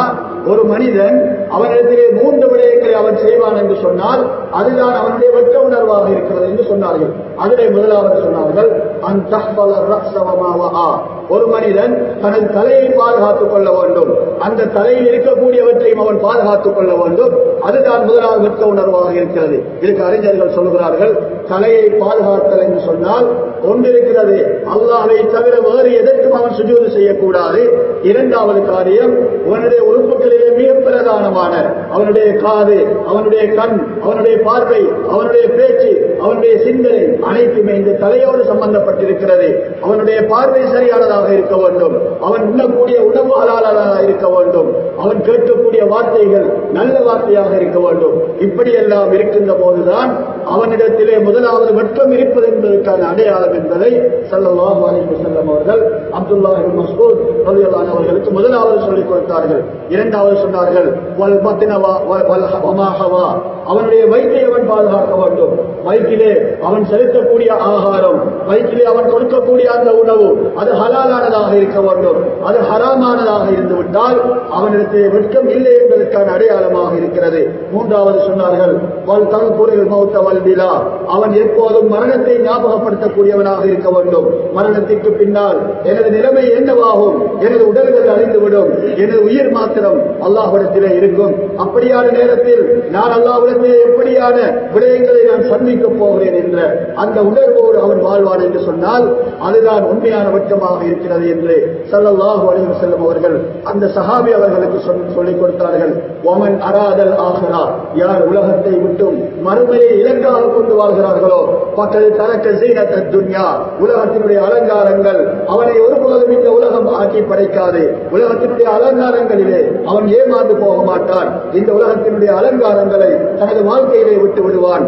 ஒரு மனிதன் அவனிடத்திலே 3 விடயங்களை அவன் செய்வான் என்று சொன்னால் அதுதான் அவனுடைய வெட்க உணர்வாக இருக்கிறது என்று சொன்னார்கள். அதிலே முதலாவது சொன்னார்கள், அன் தஹ்பல ரஅஸ வமா வஆ, ஒரு மனிதன் தனது தலையை பாதுகாத்துக் கொள்ள வேண்டும், அந்த தலையில் இருக்கக்கூடியவற்றையும் அவன் பாதுகாத்துக் கொள்ள வேண்டும். அதுதான் முதலாவது வெட்க உணர்வாக இருக்கிறது. இதுக்கு அறிஞர்கள் சொல்கிறார்கள், தலையை பாதுகாத்தல் என்று சொன்னால் ஒன்றிருக்கிறது, அல்லாஹ்வை தவிர வேறு எதற்கும் அவன் சுஜூது செய்யக்கூடாது. இரண்டாவது காரியம், அவனுடைய உறுப்புகளிலே மிக பிரதானமான அவனுடைய காது, அவனுடைய கண், அவனுடைய பார்வை, அவனுடைய பேச்சு, அவனுடைய சிந்தனை அனைத்துமே இந்த தலையோடு சம்பந்தப்பட்டிருக்கிறது. அவனுடைய பார்வை சரியானதாக இருக்க வேண்டும், அவன் உண்ணக்கூடிய உணவு ஹலாலாக இருக்க வேண்டும், அவன் கேட்கக்கூடிய வார்த்தைகள் நல்ல வார்த்தையாக இருக்க வேண்டும். இப்படியெல்லாம் இருக்கின்ற போதுதான் அவனிடத்திலே முதலாவது வெட்கம் இருப்பது என்பதற்கான அடையாளம் என்பதை ஸல்லல்லாஹு அலைஹி வஸல்லம் அவர்கள் அப்துல்லாஹ் இப்னு மஸ்ஊத் ரலியல்லாஹு அன்ஹு அவர்களுக்கு முதலாவது சொல்லிக் கொடுத்தார்கள். இரண்டாவது சொன்னார்கள், வல் பத்னவா வல் வமாஹவா, அவனுடைய வயிற்றை அவன் பாதுகாக்க வேண்டும். வயிற்றிலே அவன் செலுத்தக்கூடிய ஆகாரம், வயிற்றிலே அவன் கொடுக்கக்கூடிய அந்த உணவு அது ஹலாலானதாக இருக்க வேண்டும். அது ஹராமானதாக இருந்துவிட்டால் அவனிடத்திலே வெட்கம் இல்லை என்பதற்கான அடையாளமாக இருக்கிறது. மூன்றாவது சொன்னார்கள், வல் தன்குரில் மௌத வல் பிலா, அவன் எப்போதும் மரணத்தை ஞாபகப்படுத்தக்கூடியவனாக இருக்க வேண்டும். மரணத்திற்கு பின்னால் எனது நிலைமை என்னவாகும், எனது உடல்கள் அழிந்துவிடும், எனது உயிர் மாத்திரம் அல்லாஹ்விடத்திலே இருக்கும். அப்படியான நேரத்தில் நான் அல்லாஹ்விடத்திலே எப்படியான விடயங்களை நான் சந்திக்கப் போகிறேன் என்ற அந்த உணர்வோடு அவன் வாழ்வான் என்று சொன்னால் அதுதான் உண்மையான வெட்கமாக இருக்கிறது என்று ஸல்லல்லாஹு அலைஹி வஸல்லம் அவர்கள் அந்த சஹாபி அவர்களுக்கு சொல்லிக் கொடுத்தார்கள். வமன் அராதல் ஆஹிரா, யார் உலகத்தை விட்டும் மறுமையை இலக்காக கொண்டு வாழ்கிறார்களோ, பக்கல் தரக்க ஸீனத் துன்யா, உலகத்தினுடைய அலங்காரங்கள் அவனை ஒருபோதும் இந்த உலகம் ஆக்கி படைக்காது. உலகத்தினுடைய அலங்காரங்களிலே அவன் ஏமாந்து போக மாட்டான். இந்த உலகத்தினுடைய அலங்காரங்களை தனது வாழ்க்கையிலே விட்டு விடுவான்.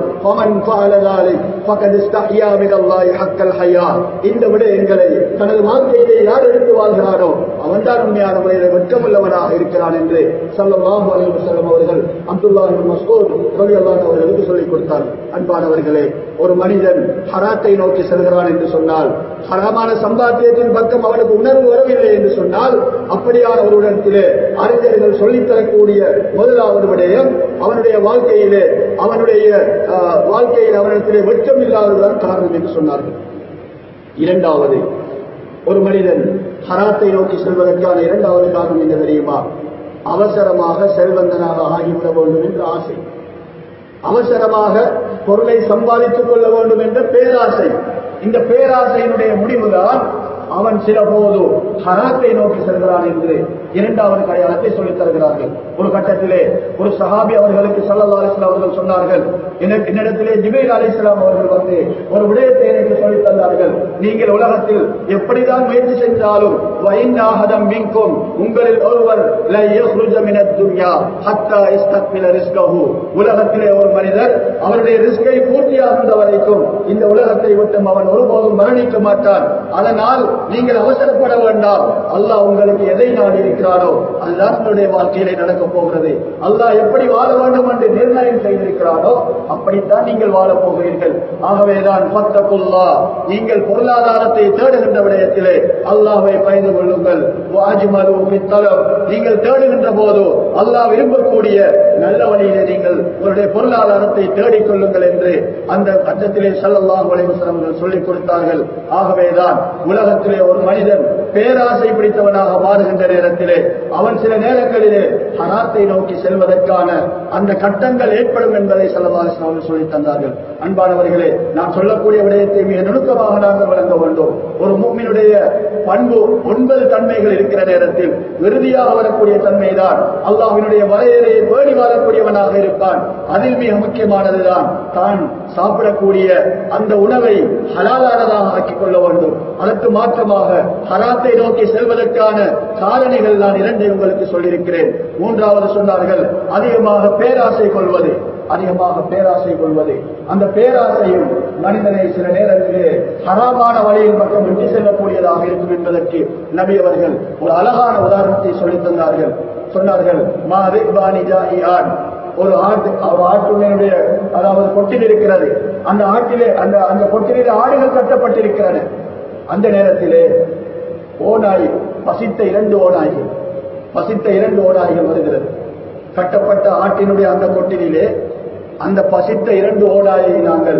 இந்த விடயங்களை தனது வாழ்க்கையிலே யார் எடுத்து வாழ்கிறானோ அவன்தான் உண்மையான முறையில் வெட்கமுள்ளவனாக இருக்கிறான் என்று ஸல்லல்லாஹு அலைஹி வஸல்லம் அவர்கள் அப்துல்லாஹ் இப்னு மஸ்ஊத் ரலியல்லாஹு அன்ஹு அவர்களுக்கு சொல்லிக் கொடுத்தார். அன்பானவர்களே, ஒரு மனிதன் ஹராத்தை நோக்கி செல்கிறான் என்று சொன்னால், ஹராமான சம்பாத்தியத்தின் பக்கம் அவனுக்கு உணர்வு வரவில்லை என்று சொன்னால், அப்படியான ஒரு இடத்திலே அறிஞர்கள் சொல்லித்தரக்கூடிய முதலாவது விடயம் அவனுடைய வாழ்க்கையிலே அவனிடத்திலே வெட்கம் இல்லாததுதான் காரணம் என்று சொன்னார்கள். இரண்டாவது, ஒரு மனிதன் ஹராத்தை நோக்கி செல்வதற்கான இரண்டாவது காரணம் என்ன தெரியுமா? அவசரமாக செல்வந்தனாக ஆகிவிட வேண்டும் என்ற ஆசை, அவசரமாக பொருளை சம்பாதித்துக் கொள்ள வேண்டும் என்ற பேராசை. இந்த பேராசையினுடைய முடிவுதான் அவன் சில போது ஹராத்தை நோக்கி செல்கிறான் என்று இரண்டாவது அடையாளத்தை சொல்லித் தருகிறார்கள். ஒரு கட்டத்திலே ஒரு சஹாபி அவர்களுக்கு ஸல்லல்லாஹு அலைஹி வஸல்லம் அவர்கள் சொன்னார்கள், என்னிடத்திலே ஜிப்ரீல் அலைஹிஸ்ஸலாம் அவர்கள் வந்து ஒரு விடயத்தை எனக்கு சொல்லித் தந்தார்கள். நீங்கள் உலகத்தில் எப்படிதான் முயற்சி செஞ்சாலும் வஇன்னாஹதம் மின்கும், உங்களில் ஒருவர் லா யஹ்ருஜ மினத் துன்யா ஹத்தா யஸ்தக்மில ரிஸ்கஹு, உலகத்திலே ஒரு மனிதர் அவருடைய ரிஸ்கை பூர்த்தியாகின்ற வரைக்கும் இந்த உலகத்தை விட்டு அவன் ஒருபோதும் மரணிக்க மாட்டான். அதனால் நீங்கள் அவசரப்பட வேண்டாம். அல்லாஹ் உங்களுக்கு எதை நாடி இருக்கிறாரோ அதுதான் உங்களுடைய வாழ்க்கையிலே நடக்கப் போகிறது. அல்லாஹ் எப்படி வாழ வேண்டும் என்று நிர்ணயம் செய்திருக்கிறாரோ அப்படித்தான் நீங்கள் வாழப் போகிறீர்கள். ஆகவேதான் ஃபத்தகுல்லாஹ், நீங்கள் பொருளாதாரத்தை தேடுகின்ற விடயத்திலே அல்லாஹ்வை பயந்து கொள்ளுங்கள். வாஜ்மலு பித்தலப், நீங்கள் தேடுகின்ற போது அல்லாஹ் விரும்பக்கூடிய நல்ல வழியிலே நீங்கள் உங்களுடைய பொருளாதாரத்தை தேடிக் கொள்ளுங்கள் என்று அந்த கட்டத்திலே ஸல்லல்லாஹு அலைஹி வஸல்லம் சொல்லிக் கொடுத்தார்கள். ஆகவேதான் உலகத்திலே ஒரு மனிதன் பேராசை பிடித்தவனாக மாறுகின்ற நேரத்திலே அவன் சில நேரங்களிலே ஹராத்தை நோக்கி செல்வதற்கான அந்த கட்டங்கள் ஏற்படும் என்பதை ஸல்லல்லாஹு அலைஹி வஸல்லம் சொல்லித் தந்தார்கள். அன்பானவர்களே, நான் சொல்லக்கூடிய விடயத்தை மிக நுணுக்கமாக நாங்கள் வழங்க வேண்டும். ஒரு முஃமினுடைய பண்பு 9 தன்மைகள் இருக்கிற நேரத்தில் இறுதியாக வரக்கூடிய தன்மைதான் அல்லாஹ்வினுடைய வரையறையை பேணி வாழக்கூடியவனாக இருப்பான். அதில் மிக முக்கியமானதுதான் தான் சாப்பிடக்கூடிய அந்த உணவை ஹலாலானதாக ஆக்கிக் கொள்ள வேண்டும். அதற்கு மாற்றமாக ஹராத்தை நோக்கி செல்வதற்கான காரணிகள் நான் 2 உங்களுக்கு சொல்லியிருக்கிறேன். 3வது சொன்னார்கள் அதிகமாக பேராசை கொள்வது. அந்த பேராசையும் மனிதனை சில நேரத்திலே ஹராமான வழியில் பக்கம் விட்டு செல்லக்கூடியதாக இருக்கும் என்பதற்கு நபி அவர்கள் ஒரு அழகான உதாரணத்தை சொல்லித் தந்தார்கள். சொன்னார்கள் ஒரு ஆட்டுடைய அதாவது கொட்டில் இருக்கிறது. அந்த ஆட்டிலே அந்த கொட்டிலே ஆடுகள் கட்டப்பட்டிருக்கிறது. அந்த நேரத்திலே ஓநாய் பசித்த 2 ஓநாய்கள் வருகிறது. கட்டப்பட்ட ஆட்டினுடைய அந்த கொட்டிலே அந்த பசித்த 2 ஓநாயை நாங்கள்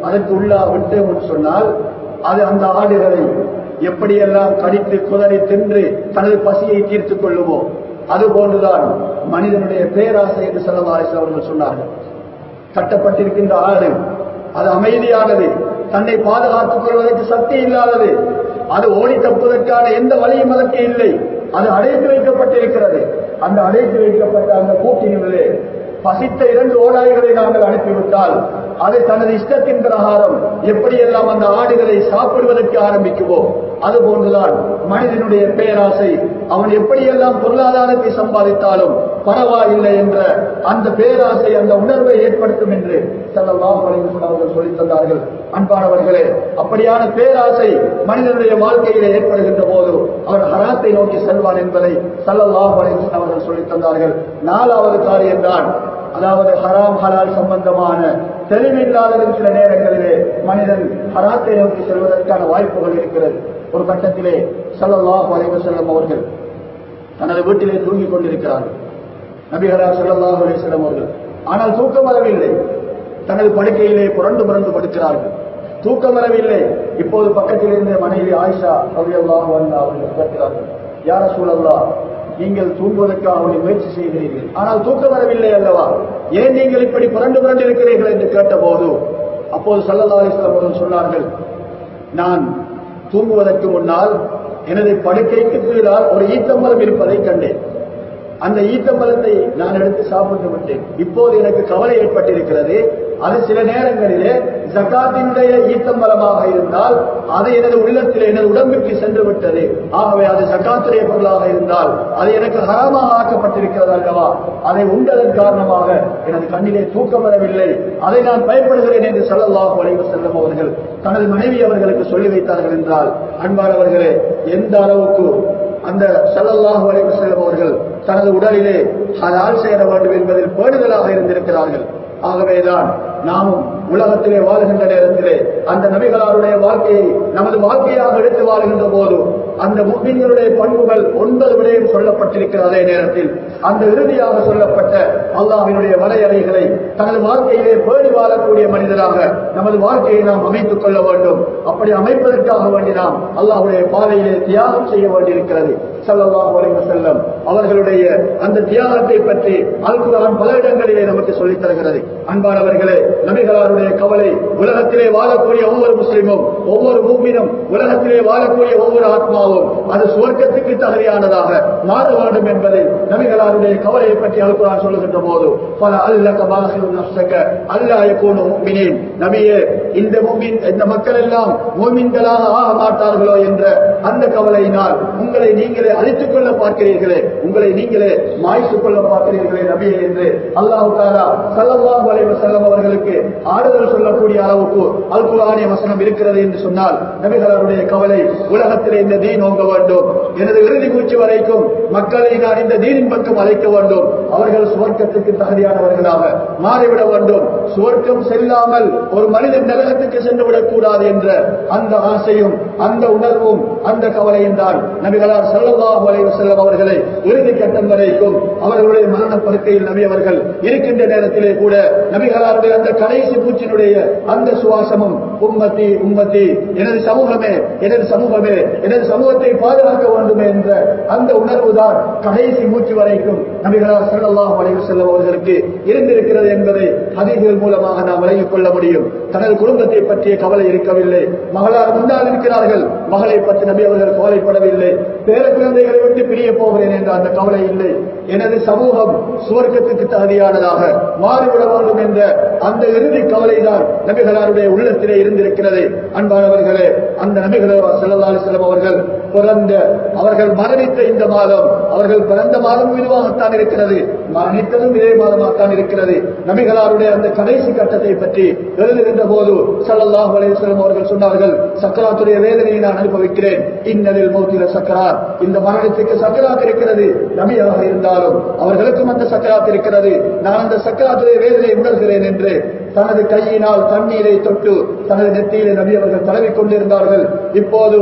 அதற்கு உள்ளா விட்டோம் சொன்னால் அது அந்த ஆடுகளை எப்படியெல்லாம் கடித்து குதறி தின்று தனது பசியை தீர்த்துக் கொள்ளுமோ அதுபோன்றுதான் மனிதனுடைய பேராசை என்று ஸல்லல்லாஹு அலைஹி வஸல்லம் அவர்கள் சொன்னார்கள். கட்டப்பட்டிருக்கின்ற ஆடு அது அமைதியானது, தன்னை பாதுகாத்துக் கொள்வதற்கு சக்தி இல்லாதது, அது ஓடி தப்புவதற்கான எந்த வழியும் அதற்கு இல்லை. அது அடைத்து வைக்கப்பட்டிருக்கிறது. அந்த அடைத்து வைக்கப்பட்ட அந்த கூட்டினுள்ளே பசித்த 2 ஓநாய்களை நாங்கள் அனுப்பிவிட்டால் அது தனது இஷ்டத்தின் பிரகாரம் எப்படியெல்லாம் அந்த ஆடுகளை சாப்பிடுவதற்கு ஆரம்பிக்குமோ அதுபோன்றுதான் மனிதனுடைய பேராசை. அவன் எப்படியெல்லாம் பொருளாதாரத்தை சம்பாதித்தாலும் பரவாயில்லை என்ற அந்த பேராசை அந்த உணர்வை ஏற்படுத்தும் என்று ஸல்லல்லாஹு அலைஹி வஸல்லம் அவர்கள் சொல்லித் தந்தார்கள். அன்பானவர்களே, அப்படியான பேராசை மனிதனுடைய வாழ்க்கையிலே ஏற்படுகின்ற போது அவன் ஹராத்தை நோக்கி செல்வான் என்பதை ஸல்லல்லாஹு அலைஹி வஸல்லம் அவர்கள் சொல்லித் தந்தார்கள். 4வது காரியம் தான் அதாவது ஹராம் ஹலால் சம்பந்தமான தெளிவில்லாத சில நேரங்களிலே மனிதன் ஹராத்தை நோக்கி செல்வதற்கான வாய்ப்புகள் இருக்கிறது. ஒரு கட்டத்திலே ஸல்லல்லாஹு அலைஹி வஸல்லம் அவர்கள் தனது வீட்டிலே தூங்கிக் கொண்டிருக்கிறார்கள். நபிகளார் ஸல்லல்லாஹு அலைஹி வஸல்லம் அவர்கள் ஆனால் தூக்கம் வரவில்லை. தனது படுக்கையிலே புரண்டு படுக்கிறார்கள். தூக்கம் வரவில்லை. இப்போது பக்கத்தில் இருந்த மனைவி ஆயிஷா ரலியல்லாஹு அன்ஹா அவர்கள் கேட்கிறார்கள், யா ரசூலல்லாஹ், நீங்கள் தூங்குவதற்காக முயற்சி செய்கிறீர்கள், ஆனால் தூக்கம் வரவில்லை அல்லவா, ஏன் நீங்கள் இப்படி புரண்டு இருக்கிறீர்கள் என்று கேட்டபோது அப்போது ஸல்லல்லாஹு அலைஹி வஸல்லம் அவர்கள் சொன்னார்கள், நான் தூங்குவதற்கு முன்னால் எனது படுக்கைக்கு கீழால் ஒரு ஈத்தம்பலம் இருப்பதை கண்டேன். அந்த ஈத்தம்பலத்தை நான் எடுத்து சாப்பிட்டு விட்டேன். இப்போது எனக்கு கவலை ஏற்பட்டிருக்கிறது. அது சில நேரங்களிலே ஜகாத்தினுடைய ஈத்தம்பலமாக இருந்தால் அது எனது உள்ளத்திலே எனது உடம்பிற்கு சென்று விட்டது. ஆகவே அது ஜகாத்துடைய பொருளாக இருந்தால் அது எனக்கு ஹராமாக ஆக்கப்பட்டிருக்கிறது அல்லவா, அதை உண்டதன் காரணமாக எனது கண்ணிலே தூக்கம் வரவில்லை, அதை நான் பயப்படுகிறேன் என்று ஸல்லல்லாஹு அலைஹி வஸல்லம் அவர்கள் தனது மனைவி அவர்களுக்கு சொல்லி வைத்தார்கள் என்றால், அன்பானவர்களே, எந்த அளவுக்கு அந்த ஸல்லல்லாஹு அலைஹி வஸல்லம் அவர்கள் தனது உடலிலே ஹலால் சேர வேண்டும் என்பதில் பேணுதலாக இருந்திருக்கிறார்கள். ஆகவேதான் நாமும் உலகத்திலே வாழ்கின்ற நேரத்திலே அந்த நபிகளாருடைய வாழ்க்கையை நமது வாழ்க்கையாக எடுத்து வாழ்கின்ற போது அந்த முஃமின்களுடைய பண்புகள் 9 விடயம் சொல்லப்பட்டிருக்கிற அதே நேரத்தில் அந்த இறுதியாக சொல்லப்பட்ட அல்லாஹ்வினுடைய வரையறைகளை தனது வாழ்க்கையிலே பேணி வாழக்கூடிய மனிதராக நமது வாழ்க்கையை நாம் அமைத்துக் கொள்ள வேண்டும். அப்படி அமைப்பதற்காக வேண்டி நாம் அல்லாஹ்வுடைய பாதையிலே தியாகம் செய்ய வேண்டியிருக்கிறது. ஸல்லல்லாஹு அலைஹி வஸல்லம் அவர்களுடைய அந்த தியாகத்தை பற்றி அல் குர்ஆன் பல இடங்களிலே நமக்கு சொல்லித் தருகிறது. அன்பானவர்களே, நபிகளாருடைய கவலை உலகத்திலே வாழக்கூடிய ஒவ்வொரு முஸ்லிமும், ஒவ்வொரு முஃமினும், உலகத்திலே வாழக்கூடிய ஒவ்வொரு ஆத்மாவும் அது சுவர்க்கத்துக்கு தகுதியானதாக மாற வேண்டும் என்பதை நபிகளாருடைய கவலையை பற்றி அல் குர்ஆன் சொல்லுகின்ற போது பல அல்லக பாஹிரு நஃப்ஸக அல்லா யகூனு முஃமினீன், நபியே, இந்த மக்கள் எல்லாம் முஃமின்களாக ஆக மாட்டார்களோ என்ற அந்த கவலையினால் உங்களை நீங்களே அழித்துக் கொள்ள பார்க்கிறீர்களே, உங்களை நீங்களே மாய்த்துக் கொள்ள பார்க்கிறீர்களே நபியே என்று அல்லாஹ் தஆலா ஸல்லல்லாஹு அலைஹி வஸல்லம் அவர்களுக்கு ஆறுதல் சொல்லக்கூடிய அளவுக்கு அல் குர்ஆனிய வசனம் இருக்கிறது என்று சொன்னால் நபிகளாருடைய கவலை உலகத்திலே இந்த தீன் ஓங்க வேண்டும், எனது இறுதி மூச்சு வரைக்கும் மக்களை நான் இந்த தீனின் பக்கம் அழைக்க வேண்டும், அவர்கள் சுவர்க்கத்துக்கு தகுதியானவர்களாக மாறிவிட வேண்டும், சுவர்க்கம் செல்லாமல் ஒரு மனிதன் நரகத்துக்கு சென்று விடக்கூடாது என்ற அந்த ஆசையும் அந்த உணர்வும் அந்த கவலையும் தான் நபிகளார் ஸல்லல்லாஹு அலைஹி வஸல்லம் அவர்களை இறுதி கட்டம் வரைக்கும் அவர்களுடைய மரண படுக்கையில் நபி அவர்கள் இருக்கின்ற நேரத்திலே கூட நபிகளாருடைய அந்த கடைசி மூச்சினுடைய அந்த சுவாசமும் உம்மத்தி உம்மத்தி, எனது சமூகமே எனது சமூகமே, எனது சமூகத்தை பாதுகாக்க வேண்டும் என்ற அந்த உணர்வு தான் கடைசி மூச்சு வரைக்கும் நபிகளார் ஸல்லல்லாஹு அலைஹி வஸல்லம் அவர்களுக்கு இருந்திருக்கிறது என்பதை ஹதீஸ்கள் மூலமாக நாம் விளங்கிக் கொள்ள முடியும். தனது குடும்பத்தை பற்றிய கவலை இருக்கவில்லை. மகளார் முன்னால் இருக்கிறார்கள், மகளை பற்றி நபி அவர்கள் கவலைப்படவில்லை. பேர குழந்தைகளை விட்டு பிரிய போகிறேன் என்ற அந்த கவலை இல்லை. எனது சமூகம் சுவர்க்கத்துக்கு தகுதியானதாக மாறிவிட வேண்டும் என்ற அந்த இறுதி கவலைதான் நபிகளாருடைய உள்ளத்திலே இருந்திருக்கிறது. அன்பானவர்களே, அந்த நபிகள் ஸல்லல்லாஹு அலைஹி வஸல்லம் அவர்கள் மரணித்த இந்த மாதம், அவர்கள் பிறந்த மாதம் இதுவாகத்தான் இருக்கிறது, மரணித்ததும் இதே மாதமாகத்தான் இருக்கிறது. நபிகளாருடைய அந்த கடைசி கட்டத்தை பற்றி எழுதுகின்ற போது ஸல்லல்லாஹு அலைஹி வஸல்லம் அவர்கள் சொன்னார்கள், சக்கராத்துடைய வேதனையை நான் அனுபவிக்கிறேன். இன்னலில் மௌத்தில சக்கராத், இந்த மரணத்துக்கு சக்கராத் இருக்கிறது. நபியாக இருந்தாலும் அவர்களுக்கும் அந்த சக்கராத் இருக்கிறது. நான் அந்த சக்கராத்துடைய வேதனையை உணர்கிறேன் என்று தனது கையினால் தண்ணீரை தொட்டு தனது நெத்தியிலே நபி அவர்கள் தடவிக் கொண்டிருந்தார்கள். இப்போது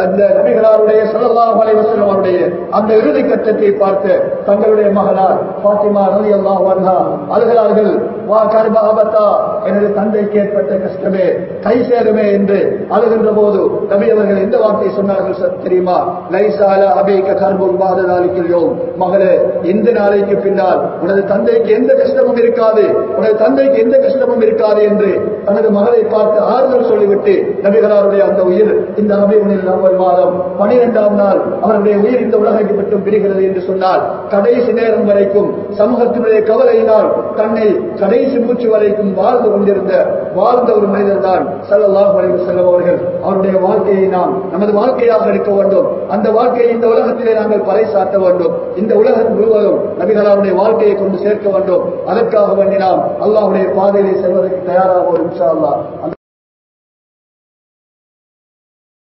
அந்த நபிகளாருடைய ஸல்லல்லாஹு அலைஹி வஸல்லம் அவருடைய அந்த இறுதி கட்டத்தை பார்த்து தங்களுடைய மகளார் ஃபாத்திமா ரலியல்லாஹு அன்ஹா அழுகிறார்கள். வா கர்ப அபதா, எனது தந்தைக்கு ஏற்பட்ட கஷ்டமே, கை சேருமே என்று அழுகின்ற போது நபி அவர்கள் எந்த வார்த்தை சொன்னார்கள் தெரியுமா? லைஸா அலா அபீக கர்புன் பாத தாலிகல் யௌம், மகளே, இந்த நாளைக்கு பின்னால் உனது தந்தைக்கு எந்த கஷ்டமும் இருக்காது, உனது தந்தைக்கு எந்த கஷ்டமும் இருக்காது என்று தனது மகளை பார்த்து ஆறுதல் சொல்லிவிட்டு நபிகளாருடைய அந்த உயிர் இந்த ரபீஉல் அவ்வல் மாதம் 12ஆம் நாள் அவருடைய உயிர் இந்த உலகை விட்டு பிரிகிறது என்று சொன்னால், கடைசி நேரம் வரைக்கும் சமூகத்தினுடைய கவலையினால் தன்னை கடைசி மூச்சு வரைக்கும் வாழ்ந்த ஒரு மனிதர் தான் ஸல்லல்லாஹு அலைஹி வஸல்லம் அவர்கள். அவருடைய வாழ்க்கையை நாம் நமது வாழ்க்கையாக எடுக்க வேண்டும். அந்த வாழ்க்கையை இந்த உலகத்திலே நாங்கள் பறைசாற்ற வேண்டும். இந்த உலகம் முழுவதும் நபிகளாருடைய வாழ்க்கையை கொண்டு சேர்க்க வேண்டும். அதற்காக வேண்டி நாம் அல்லாஹ்வுடைய பாதையிலே செல்வதற்கு தயாராக இன்ஷா அல்லாஹ்.